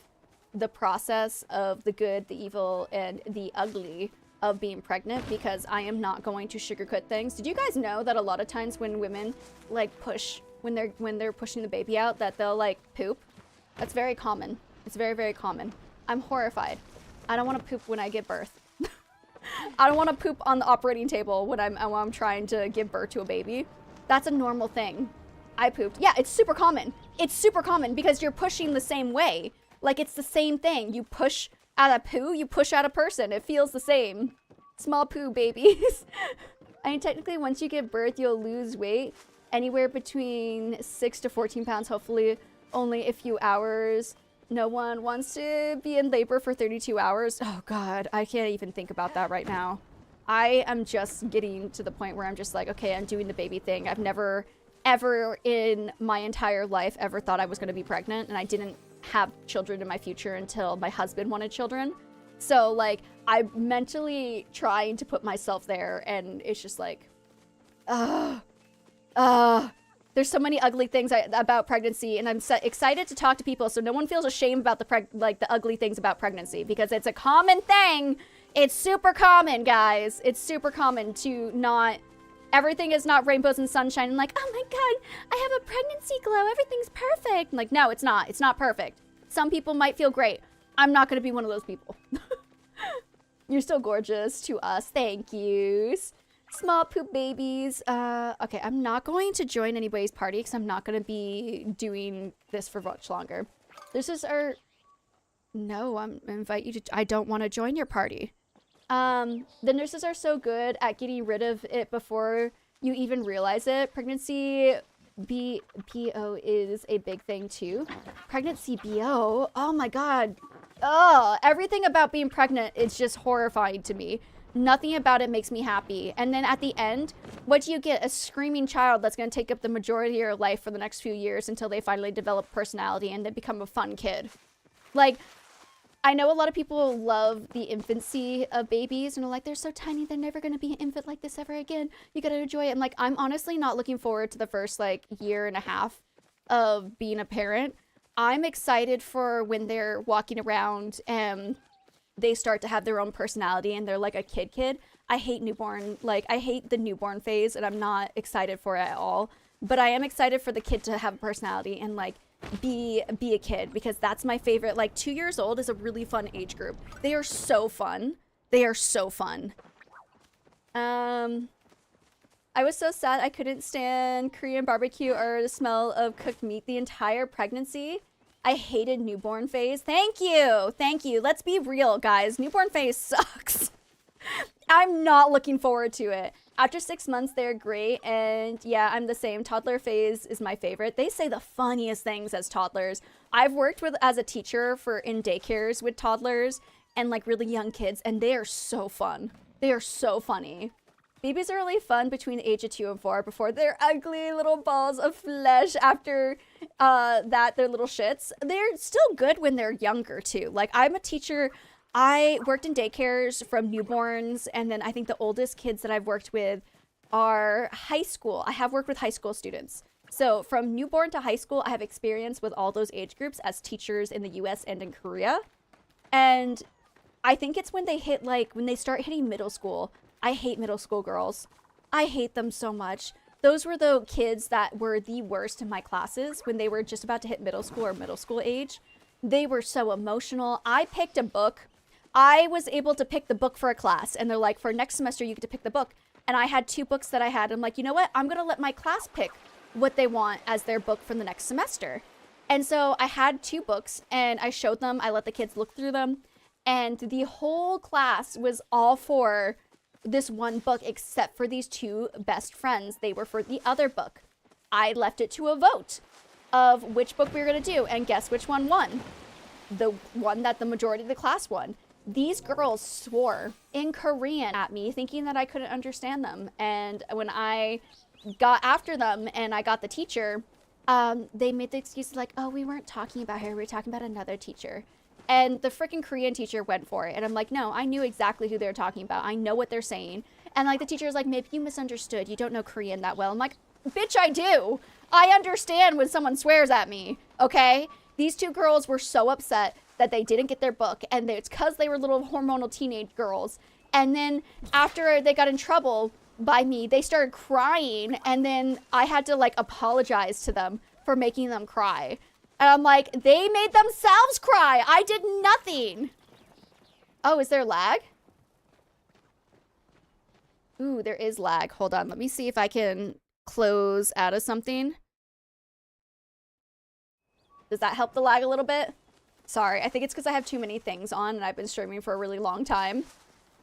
the process of the good, the evil, and the ugly of being pregnant, because I am not going to sugarcoat things. Did you guys know that a lot of times when women like push, when they're pushing the baby out, that they'll like poop? That's very common. It's very, very common. I'm horrified. I don't want to poop when I give birth. I don't want to poop on the operating table when I'm trying to give birth to a baby. That's a normal thing. I pooped. Yeah, it's super common. It's super common because you're pushing the same way. Like, it's the same thing. You push out a poo, you push out a person. It feels the same. Small poo babies. I mean, technically, once you give birth, you'll lose weight anywhere between 6 to 14 pounds, hopefully only a few hours. No one wants to be in labor for 32 hours. Oh God, I can't even think about that right now. I am just getting to the point where I'm just like, okay, I'm doing the baby thing. I've never, ever in my entire life ever thought I was gonna be pregnant, and I didn't have children in my future until my husband wanted children. So like, I'm mentally trying to put myself there, and it's just like, there's so many ugly things about pregnancy, and I'm excited to talk to people so no one feels ashamed about the ugly things about pregnancy, because it's a common thing. It's super common, guys. It's super common to not... Everything is not rainbows and sunshine and like, oh my God, I have a pregnancy glow. Everything's perfect. Like, no, it's not. It's not perfect. Some people might feel great. I'm not going to be one of those people. You're still gorgeous to us. Thank yous. Small poop babies. Okay, I'm not going to join anybody's party because I'm not going to be doing this for much longer. This is our... No, I invite you to... I don't want to join your party. The nurses are so good at getting rid of it before you even realize it. Pregnancy BO is a big thing too. Pregnancy BO? Oh my God. Oh, everything about being pregnant is just horrifying to me. Nothing about it makes me happy. And then at the end, what do you get? A screaming child that's going to take up the majority of your life for the next few years until they finally develop personality and then become a fun kid. Like, I know a lot of people love the infancy of babies and are like, they're so tiny, they're never going to be an infant like this ever again. You got to enjoy it. And like, I'm honestly not looking forward to the first like year and a half of being a parent. I'm excited for when they're walking around and they start to have their own personality and they're like a kid. I hate newborn, like I hate the newborn phase, and I'm not excited for it at all. But I am excited for the kid to have a personality and like be a kid, because that's my favorite. Like 2 years old is a really fun age group. They are so fun. They are so fun. I was so sad I couldn't stand Korean barbecue or the smell of cooked meat the entire pregnancy. I hated newborn phase. Thank you. Thank you. Let's be real, guys. Newborn phase sucks. I'm not looking forward to it. After 6 months, they're great. And yeah, I'm the same. Toddler phase is my favorite. They say the funniest things as toddlers. I've worked as a teacher in daycares with toddlers and like really young kids, and they are so fun. They are so funny. Babies are really fun between the age of 2 and 4 before they're ugly little balls of flesh. After that, they're little shits. They're still good when they're younger too. Like, I'm a teacher. I worked in daycares from newborns, and then I think the oldest kids that I've worked with are high school. I have worked with high school students. So from newborn to high school, I have experience with all those age groups as teachers in the US and in Korea. And I think it's when they hit when they start hitting middle school. I hate middle school girls. I hate them so much. Those were the kids that were the worst in my classes when they were just about to hit middle school or middle school age. They were so emotional. I picked a book. I was able to pick the book for a class, and they're like, for next semester, you get to pick the book. And I had 2 books that I had. I'm like, you know what? I'm going to let my class pick what they want as their book for the next semester. And so I had 2 books and I showed them, I let the kids look through them, and the whole class was all for this one book except for these 2 best friends. They were for the other book. I left it to a vote of which book we were going to do, and guess which one won? The one that the majority of the class won. These girls swore in Korean at me, thinking that I couldn't understand them. And when I got after them and I got the teacher, they made the excuses like, oh, we weren't talking about her, we were talking about another teacher. And the freaking Korean teacher went for it. And I'm like, no, I knew exactly who they were talking about. I know what they're saying. And like the teacher was like, maybe you misunderstood. You don't know Korean that well. I'm like, bitch, I do. I understand when someone swears at me, okay? These 2 girls were so upset that they didn't get their book. And it's because they were little hormonal teenage girls. And then after they got in trouble by me, they started crying. And then I had to like apologize to them for making them cry. And I'm like, they made themselves cry. I did nothing. Oh, is there lag? Ooh, there is lag. Hold on. Let me see if I can close out of something. Does that help the lag a little bit? Sorry, I think it's because I have too many things on and I've been streaming for a really long time.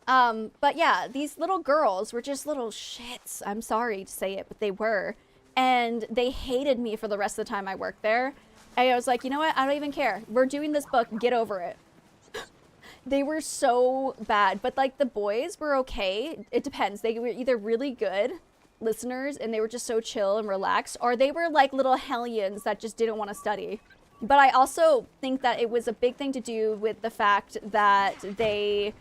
But yeah, these little girls were just little shits. I'm sorry to say it, but they were. And they hated me for the rest of the time I worked there. And I was like, you know what? I don't even care. We're doing this book. Get over it. They were so bad. But like the boys were okay. It depends. They were either really good listeners and they were just so chill and relaxed, or they were like little hellions that just didn't want to study. But I also think that it was a big thing to do with the fact that they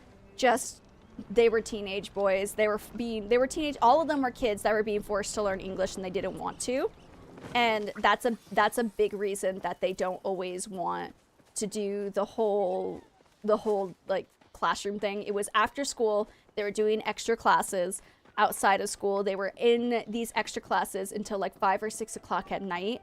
were teenage boys. They were teenage, all of them were kids that were being forced to learn English and they didn't want to. And that's a big reason that they don't always want to do the whole like classroom thing. It was after school, they were doing extra classes outside of school. They were in these extra classes until like 5 or 6 o'clock at night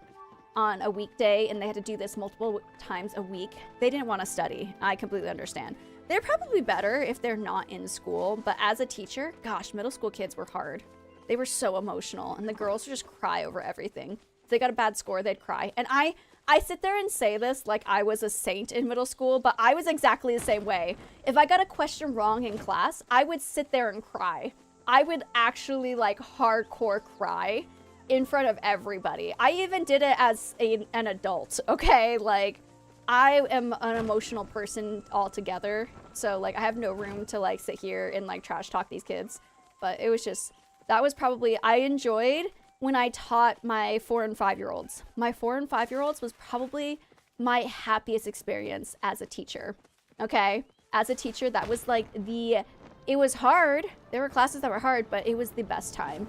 on a weekday, and they had to do this multiple times a week. They didn't want to study. I completely understand. They're probably better if they're not in school, but as a teacher, gosh, middle school kids were hard. They were so emotional, and the girls would just cry over everything. If they got a bad score, they'd cry. And I sit there and say this like I was a saint in middle school, but I was exactly the same way. If I got a question wrong in class, I would sit there and cry. I would actually like hardcore cry in front of everybody. I even did it as an adult, okay? Like, I am an emotional person altogether, so like I have no room to like sit here and like trash talk these kids. But it was just, that was probably, I enjoyed when I taught my 4 and 5-year-olds. My 4 and 5-year-olds was probably my happiest experience as a teacher, okay? As a teacher, that was like it was hard. There were classes that were hard, but it was the best time.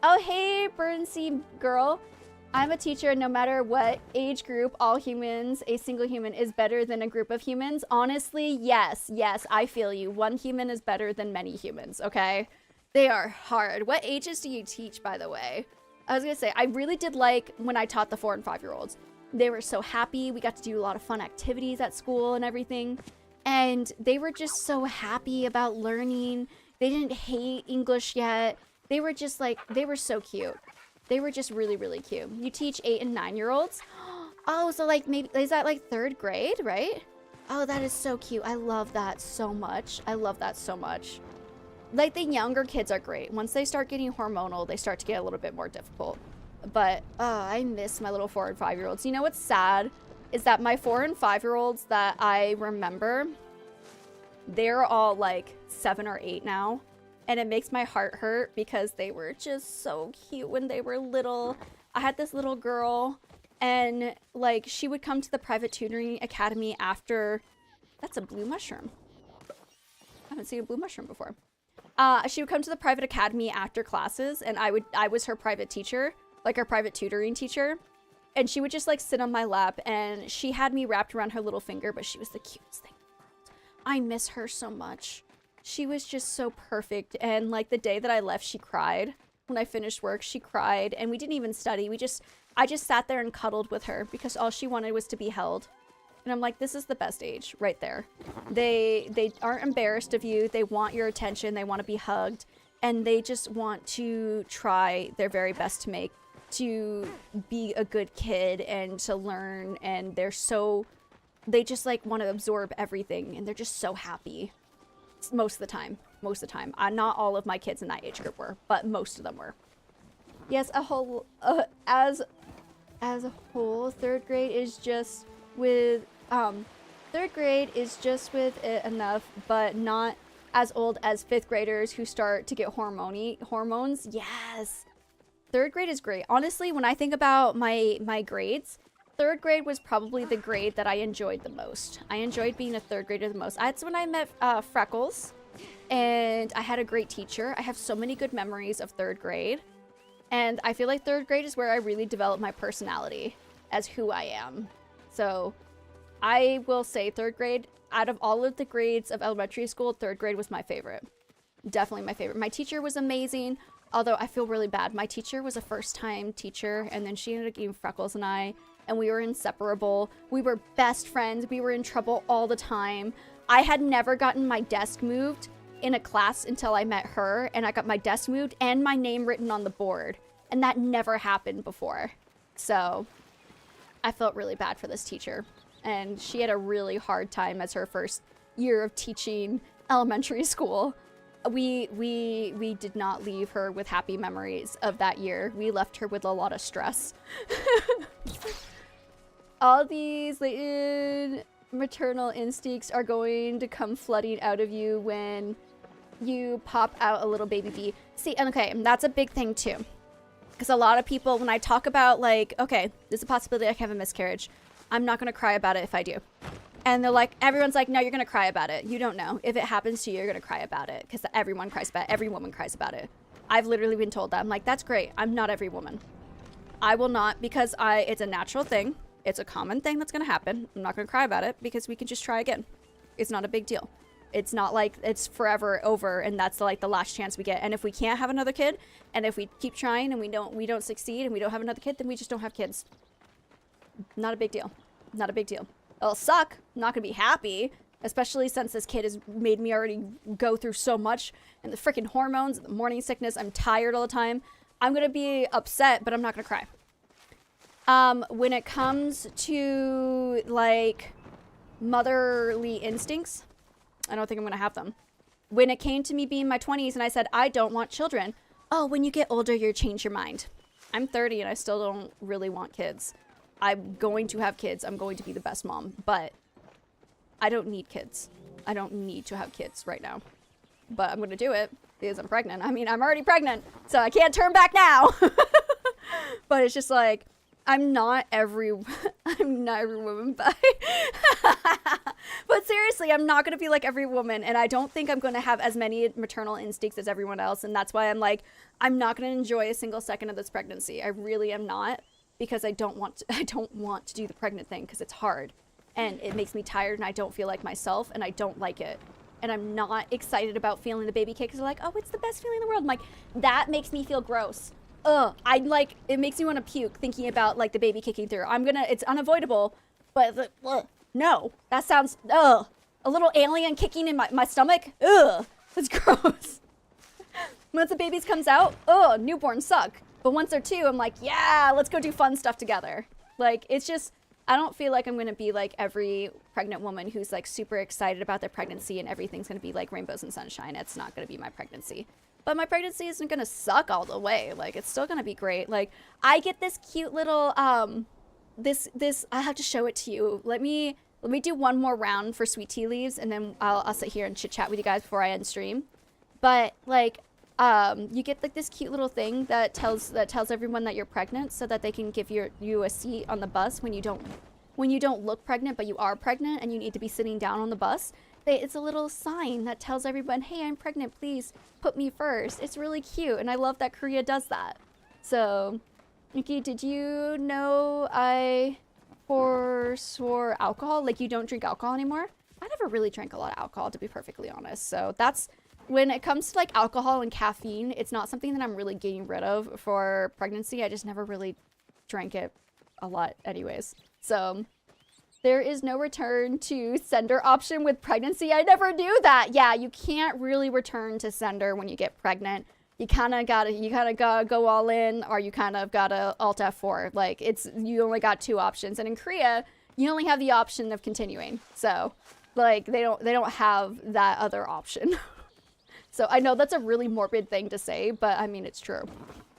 Oh, hey, Burnseed girl. I'm a teacher. No matter what age group, all humans, a single human is better than a group of humans. Honestly, yes, I feel you. One human is better than many humans, okay? They are hard. What ages do you teach, by the way? I was gonna say, I really did like when I taught the 4 and 5-year-olds. They were so happy. We got to do a lot of fun activities at school and everything. And they were just so happy about learning. They didn't hate English yet. They were just like, they were so cute. They were just really, really cute. You teach 8 and 9-year-olds? Oh, so like maybe, is that like 3rd grade, right? Oh, that is so cute. I love that so much. I love that so much. Like the younger kids are great. Once they start getting hormonal, they start to get a little bit more difficult. But I miss my little 4 and 5-year-olds. You know what's sad is that my 4 and 5-year-olds that I remember, they're all like 7 or 8 now. And it makes my heart hurt because they were just so cute when they were little. I had this little girl and like she would come to the private tutoring academy after, that's a blue mushroom. I haven't seen a blue mushroom before. She would come to the private academy after classes and I was her private teacher, like her private tutoring teacher. And she would just like sit on my lap and she had me wrapped around her little finger, but she was the cutest thing. I miss her so much. She was just so perfect. And like the day that I left, she cried. When I finished work, she cried and we didn't even study. I just sat there and cuddled with her because all she wanted was to be held. And I'm like, this is the best age right there. They aren't embarrassed of you. They want your attention. They want to be hugged. And they just want to try their very best to be a good kid and to learn, and they just like want to absorb everything, and they're just so happy most of the time. Not all of my kids in that age group were, but most of them were. Yes, as a whole, third grade is just with it enough, but not as old as fifth graders who start to get hormones. Yes, third grade is great. Honestly, when I think about my grades, third grade was probably the grade that I enjoyed the most. I enjoyed being a third grader the most. That's when I met Freckles, and I had a great teacher. I have so many good memories of third grade, and I feel like third grade is where I really developed my personality as who I am. So I will say third grade, out of all of the grades of elementary school, third grade was my favorite. Definitely my favorite. My teacher was amazing, although I feel really bad. My teacher was a first-time teacher, and then she ended up getting Freckles and I, and we were inseparable. We were best friends. We were in trouble all the time. I had never gotten my desk moved in a class until I met her, and I got my desk moved and my name written on the board, and that never happened before. So I felt really bad for this teacher, and she had a really hard time as her first year of teaching elementary school. We did not leave her with happy memories of that year. We left her with a lot of stress. All these latent maternal instincts are going to come flooding out of you when you pop out a little baby bee. See, okay, that's a big thing too. Because a lot of people, when I talk about like, okay, there's a possibility I can have a miscarriage, I'm not going to cry about it if I do. And they're like, everyone's like, no, you're going to cry about it. You don't know. If it happens to you, you're going to cry about it. Because everyone cries about it. Every woman cries about it. I've literally been told that. I'm like, that's great. I'm not every woman. I will not, because it's a natural thing. It's a common thing that's going to happen. I'm not going to cry about it because we can just try again. It's not a big deal. It's not like it's forever over and that's like the last chance we get. And if we can't have another kid, and if we keep trying and we don't succeed and we don't have another kid, then we just don't have kids. Not a big deal. Not a big deal. It'll suck. I'm not going to be happy, especially since this kid has made me already go through so much and the freaking hormones, the morning sickness. I'm tired all the time. I'm going to be upset, but I'm not going to cry. When it comes to like motherly instincts, I don't think I'm going to have them. When it came to me being in my 20s and I said, I don't want children. Oh, when you get older, you change your mind. I'm 30 and I still don't really want kids. I'm going to have kids. I'm going to be the best mom, but I don't need kids. I don't need to have kids right now, but I'm going to do it because I'm pregnant. I mean, I'm already pregnant, so I can't turn back now. But it's just like, I'm not every woman, but but seriously, I'm not going to be like every woman, and I don't think I'm going to have as many maternal instincts as everyone else, and that's why I'm like, I'm not going to enjoy a single second of this pregnancy. I really am not, because I don't want to do the pregnant thing because it's hard, and it makes me tired, and I don't feel like myself, and I don't like it. And I'm not excited about feeling the baby kick because they're like, oh, it's the best feeling in the world. I'm like, that makes me feel gross. Ugh, it makes me want to puke thinking about like the baby kicking through. It's unavoidable, but no, that sounds, a little alien kicking in my stomach. Ugh, that's gross. Once the babies comes out, newborns suck. But once they're two, I'm like, yeah, let's go do fun stuff together. Like, it's just, I don't feel like I'm going to be like every pregnant woman who's like super excited about their pregnancy and everything's going to be like rainbows and sunshine. It's not going to be my pregnancy. But my pregnancy isn't going to suck all the way. Like, it's still going to be great. Like, I get this cute little, this, I have to show it to you. Let me do one more round for Sweet Tea Leaves, and then I'll sit here and chit chat with you guys before I end stream. But like, you get like this cute little thing that tells everyone that you're pregnant, so that they can give you a seat on the bus when you don't look pregnant, but you are pregnant and you need to be sitting down on the bus. It's a little sign that tells everyone, hey, I'm pregnant, please put me first. It's really cute, and I love that Korea does that. So, Nikki, did you know I forswore alcohol? Like, you don't drink alcohol anymore? I never really drank a lot of alcohol, to be perfectly honest. So that's, when it comes to like alcohol and caffeine, it's not something that I'm really getting rid of for pregnancy. I just never really drank it a lot anyways. So there is no return to sender option with pregnancy. I never knew that. Yeah, you can't really return to sender when you get pregnant. You kind of gotta go all in, or you kind of gotta alt F4. Like, you only got 2 options. And in Korea, you only have the option of continuing. So, like, they don't have that other option. So I know that's a really morbid thing to say, but I mean, it's true.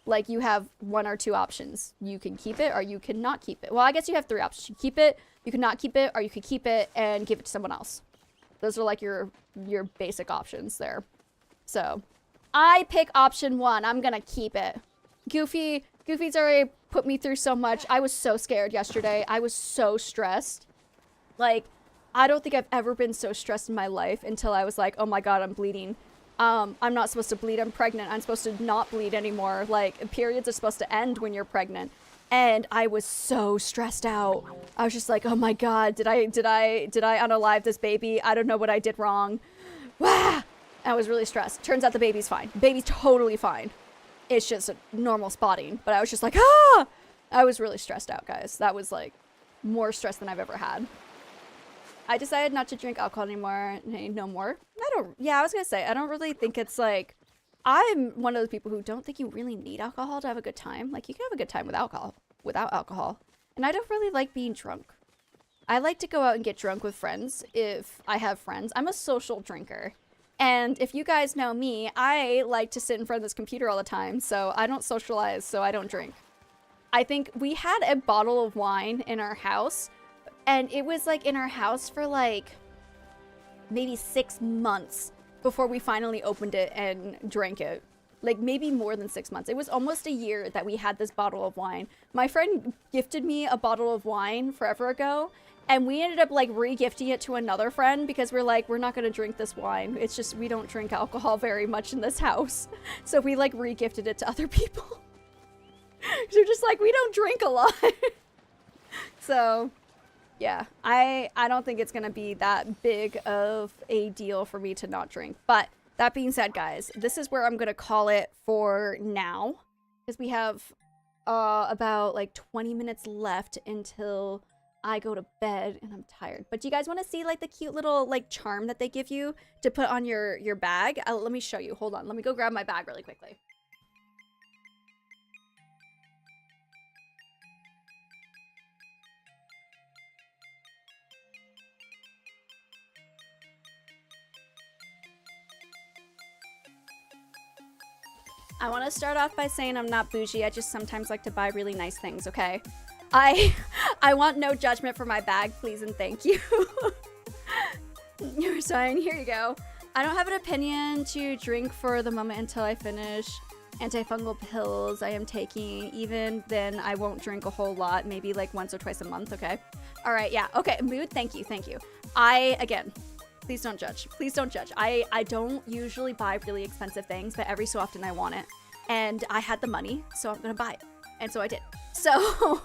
Like, you have 1 or 2 options. You can keep it, or you cannot keep it. Well, I guess you have 3 options. You keep it, you cannot keep it, or you could keep it and give it to someone else. Those are like your basic options there. So I pick option 1. I'm gonna keep it. Goofy's already put me through so much. I was so scared yesterday. I was so stressed. Like, I don't think I've ever been so stressed in my life until I was like, oh my god, I'm bleeding. I'm not supposed to bleed. I'm pregnant. I'm supposed to not bleed anymore. Like, periods are supposed to end when you're pregnant. And I was so stressed out. I was just like, oh my god, did I unalive this baby? I don't know what I did wrong. Wah! I was really stressed. Turns out the baby's fine. Baby's totally fine. It's just a normal spotting. But I was just like, ah! I was really stressed out, guys. That was like more stress than I've ever had. I decided not to drink alcohol anymore. No more. I was gonna say, I don't really think it's like, I'm one of those people who don't think you really need alcohol to have a good time. Like, you can have a good time without alcohol. And I don't really like being drunk. I like to go out and get drunk with friends if I have friends. I'm a social drinker. And if you guys know me, I like to sit in front of this computer all the time, so I don't socialize, so I don't drink. I think we had a bottle of wine in our house, and it was like in our house for like maybe 6 months before we finally opened it and drank it. Like, maybe more than 6 months. It was almost a year that we had this bottle of wine. My friend gifted me a bottle of wine forever ago, and we ended up like re-gifting it to another friend because we're like, we're not gonna drink this wine. It's just, we don't drink alcohol very much in this house. So we like re-gifted it to other people. So we're just like, we don't drink a lot. So yeah, I don't think it's gonna be that big of a deal for me to not drink. But that being said, guys, this is where I'm gonna call it for now, because we have about like 20 minutes left until I go to bed and I'm tired. But do you guys want to see like the cute little like charm that they give you to put on your bag? Let me show you. Hold on. Let me go grab my bag really quickly. I want to start off by saying I'm not bougie. I just sometimes like to buy really nice things, okay? I want no judgment for my bag, please and thank you. You're saying, here you go. I don't have an opinion to drink for the moment until I finish antifungal pills I am taking. Even then, I won't drink a whole lot, maybe like once or twice a month, okay? All right, yeah, okay, mood, thank you. Again, please don't judge. Please don't judge. I don't usually buy really expensive things, but every so often I want it. And I had the money, so I'm gonna buy it. And so I did. So,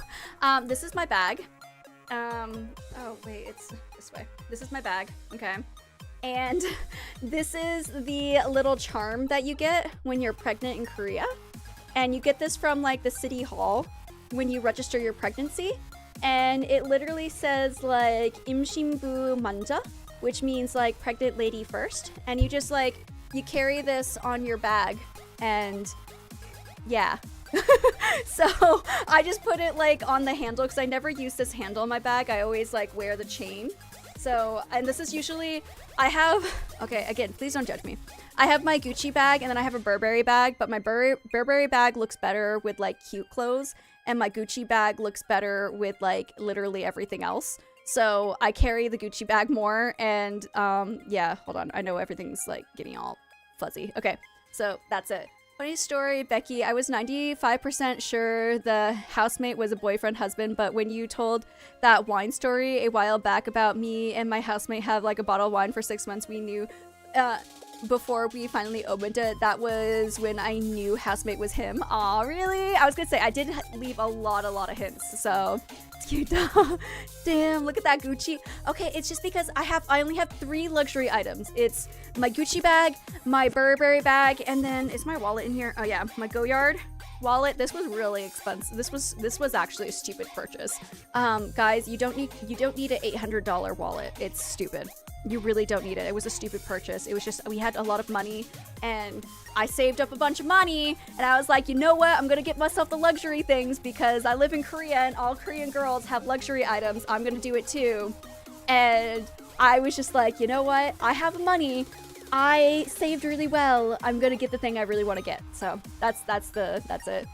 this is my bag. Oh wait, it's this way. This is my bag, okay? And this is the little charm that you get when you're pregnant in Korea. And you get this from like the city hall when you register your pregnancy. And it literally says like 임신부 먼저, which means like pregnant lady first. And you just like, you carry this on your bag and yeah. So I just put it like on the handle because I never use this handle in my bag. I always like wear the chain. So, and this is usually, I have, okay, again, please don't judge me. I have my Gucci bag and then I have a Burberry bag, but my Burberry bag looks better with like cute clothes and my Gucci bag looks better with like literally everything else. So I carry the Gucci bag more and yeah, hold on. I know everything's like getting all fuzzy. Okay, so that's it. Funny story, Becky, I was 95% sure the housemate was a boyfriend husband, but when you told that wine story a while back about me and my housemate have like a bottle of wine for 6 months, we knew before we finally opened it, that was when I knew housemate was him. Aw, really? I was gonna say, I did leave a lot of hints, so it's cute though. Damn, look at that Gucci. Okay, it's just because I only have 3 luxury items. It's my Gucci bag, my Burberry bag, and then is my wallet in here? Oh yeah, my Goyard wallet. This was really expensive. This was actually a stupid purchase. Guys, you don't need an $800 wallet. It's stupid. You really don't need it. It was a stupid purchase. It was just, we had a lot of money and I saved up a bunch of money and I was like, you know what? I'm gonna get myself the luxury things because I live in Korea and all Korean girls have luxury items. I'm gonna do it too. And I was just like, you know what? I have money. I saved really well. I'm gonna get the thing I really want to get. So that's it.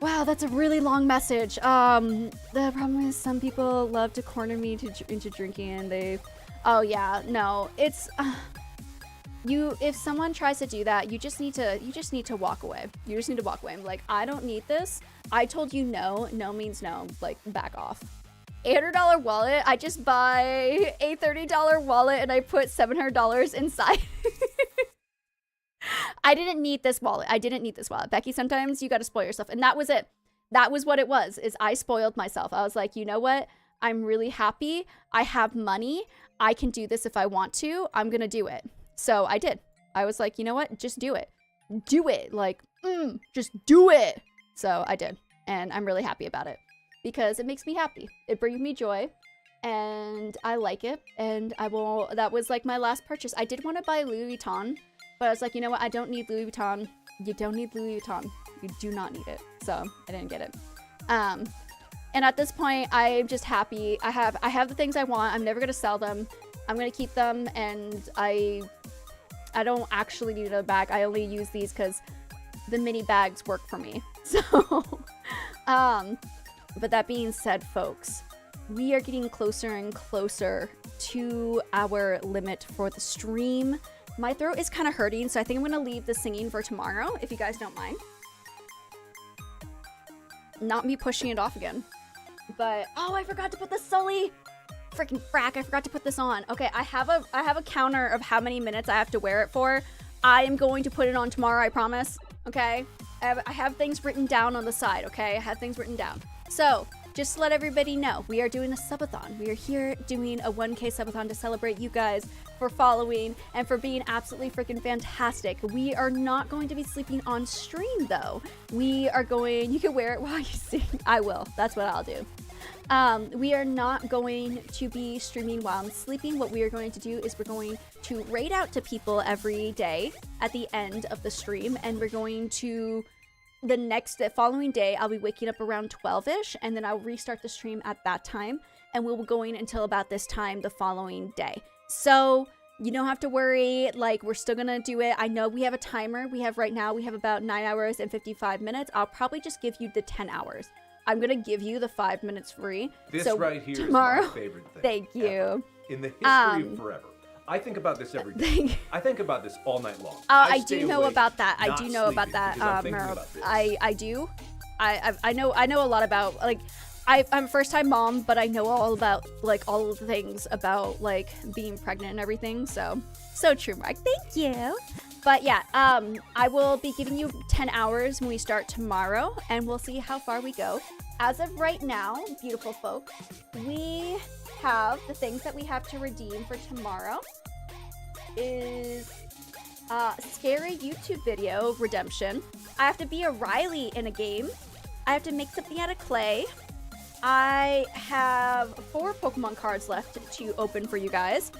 Wow, that's a really long message. The problem is some people love to corner me into drinking and they... Oh yeah, no, it's if someone tries to do that, you just need to walk away. You just need to walk away. I'm like, I don't need this. I told you no. No means no. Like, back off. $800 wallet. I just buy a $30 wallet and I put $700 inside. I didn't need this wallet. Becky, sometimes you got to spoil yourself. And that was it. That was what it was, is I spoiled myself. I was like, you know what? I'm really happy. I have money. I can do this if I want to. I'm going to do it. So I did. I was like, you know what? Just do it. Do it. Like, just do it. So I did. And I'm really happy about it because it makes me happy. It brings me joy and I like it. And that was like my last purchase. I did want to buy Louis Vuitton, but I was like, you know what? I don't need Louis Vuitton. You don't need Louis Vuitton. You do not need it. So I didn't get it. And at this point, I'm just happy. I have the things I want. I'm never gonna sell them. I'm gonna keep them, and I don't actually need a bag. I only use these because the mini bags work for me. So, but that being said, folks, we are getting closer and closer to our limit for the stream. My throat is kind of hurting, so I think I'm gonna leave the singing for tomorrow, if you guys don't mind. Not me pushing it off again. But, oh, I forgot to put the Sully. Freaking frack, I forgot to put this on. Okay, I have a counter of how many minutes I have to wear it for. I am going to put it on tomorrow, I promise. Okay? I have things written down on the side, okay? I have things written down. So, just to let everybody know, we are doing a subathon. We are here doing a 1K subathon to celebrate you guys for following and for being absolutely freaking fantastic. We are not going to be sleeping on stream though. We are going, you can wear it while you sing. I will, that's what I'll do. We are not going to be streaming while I'm sleeping. What we are going to do is we're going to raid out to people every day at the end of the stream, and we're going to the following day, I'll be waking up around 12-ish, and then I'll restart the stream at that time, and we'll be going until about this time the following day. So you don't have to worry, like, we're still gonna do it. I know we have a timer. We have about 9 hours and 55 minutes. I'll probably just give you the 10 hours. I'm gonna give you the 5 minutes free. This so right here tomorrow, is my favorite thing. Thank you. Ever. In the history of forever. I think about this every day. I think about this all night long. I do know about that. I do know about that, Merle. I do. I know a lot about, like, I'm a first-time mom, but I know all about, like, all of the things about, like, being pregnant and everything. So true, Mark. Thank you. But yeah, I will be giving you 10 hours when we start tomorrow, and we'll see how far we go. As of right now, beautiful folks, we have the things that we have to redeem for tomorrow is scary YouTube video redemption. I have to be a Riley in a game. I have to make something out of clay. I have 4 Pokemon cards left to open for you guys.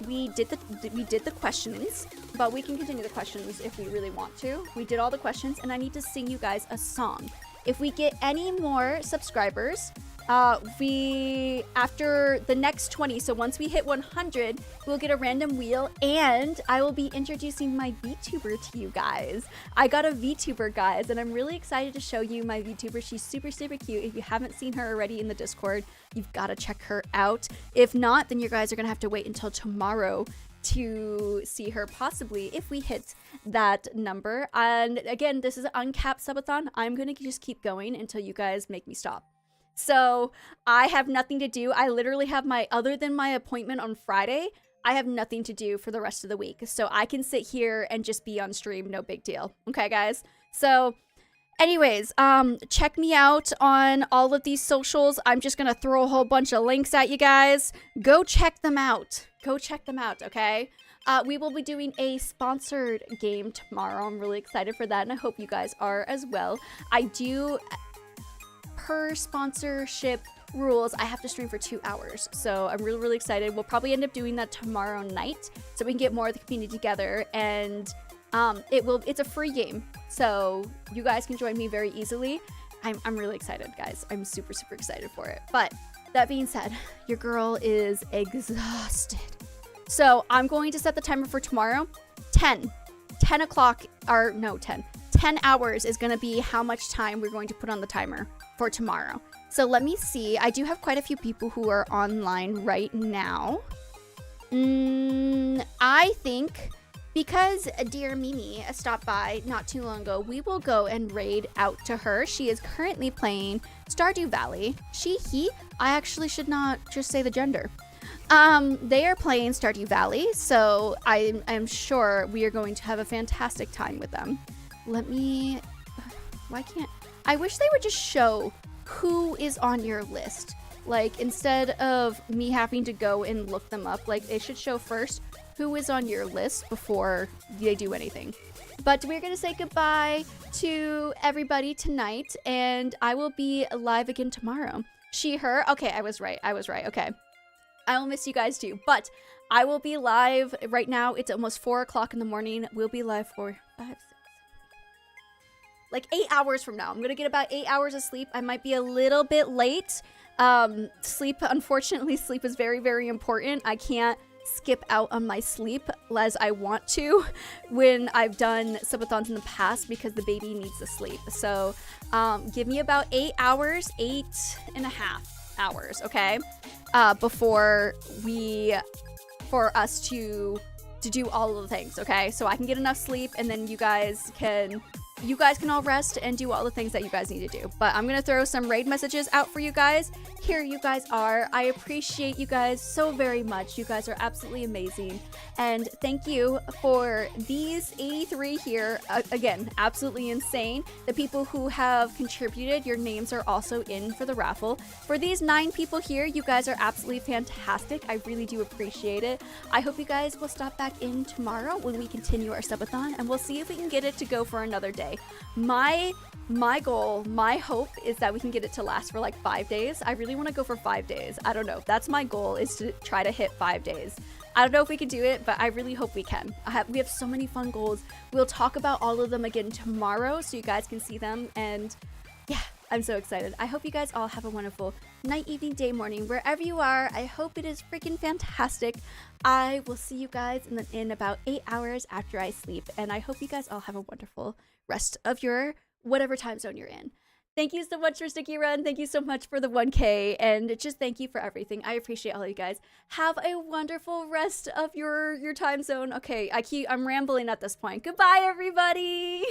We did the questions, but we can continue the questions if we really want to. We did all the questions, and I need to sing you guys a song. If we get any more subscribers, after the next 20, so once we hit 100, we'll get a random wheel, and I will be introducing my VTuber to you guys. I got a VTuber, guys, and I'm really excited to show you my VTuber. She's super, super cute. If you haven't seen her already in the Discord, you've got to check her out. If not, then you guys are going to have to wait until tomorrow to see her, possibly, if we hit that number. And again, this is an uncapped subathon. I'm going to just keep going until you guys make me stop. So I have nothing to do. I literally have other than my appointment on Friday, I have nothing to do for the rest of the week. So I can sit here and just be on stream. No big deal. Okay, guys? So anyways, check me out on all of these socials. I'm just going to throw a whole bunch of links at you guys. Go check them out. Go check them out, okay? We will be doing a sponsored game tomorrow. I'm really excited for that, and I hope you guys are as well. I do, per sponsorship rules, I have to stream for 2 hours. So I'm really, really excited. We'll probably end up doing that tomorrow night so we can get more of the community together. And it's a free game. So you guys can join me very easily. I'm really excited, guys. I'm super, super excited for it. But that being said, your girl is exhausted. So I'm going to set the timer for tomorrow. 10 o'clock, or no, 10 hours is going to be how much time we're going to put on the timer for tomorrow. So let me see. I do have quite a few people who are online right now. I think because dear Mimi stopped by not too long ago, we will go and raid out to her. She is currently playing Stardew Valley. He, I actually should not just say the gender. They are playing Stardew Valley, so I am sure we are going to have a fantastic time with them. I wish they would just show who is on your list. Like, instead of me having to go and look them up, like, they should show first who is on your list before they do anything. But we're going to say goodbye to everybody tonight, and I will be live again tomorrow. She, her. Okay, I was right. Okay. I will miss you guys too, but I will be live right now. It's almost 4 o'clock in the morning. We'll be live for 5, 6, like 8 hours from now. I'm gonna get about 8 hours of sleep. I might be a little bit late. Sleep, unfortunately, sleep is very, very important. I can't skip out on my sleep as I want to when I've done subathons in the past because the baby needs to sleep. So give me about 8 hours, 8.5 hours, okay? For us to do all of the things, okay? So I can get enough sleep, and then you guys can all rest and do all the things that you guys need to do. But I'm gonna throw some raid messages out for you guys. Here you guys are. I appreciate you guys so very much. You guys are absolutely amazing. And thank you for these 83 here. Again, absolutely insane. The people who have contributed, your names are also in for the raffle. For these 9 people here, you guys are absolutely fantastic. I really do appreciate it. I hope you guys will stop back in tomorrow when we continue our subathon, and we'll see if we can get it to go for another day. My goal, my hope is that we can get it to last for like 5 days. I really want to go for 5 days. I don't know. That's my goal, is to try to hit 5 days. I don't know if we can do it, but I really hope we can. We have so many fun goals. We'll talk about all of them again tomorrow so you guys can see them. And yeah, I'm so excited. I hope you guys all have a wonderful night, evening, day, morning, wherever you are. I hope it is freaking fantastic. I will see you guys in about 8 hours after I sleep. And I hope you guys all have a wonderful rest of your whatever time zone you're in. Thank you so much for Sticky Run. Thank you so much for the 1K, and just thank you for everything. I appreciate all of you guys. Have a wonderful rest of your time zone. Okay, I'm rambling at this point. Goodbye, everybody.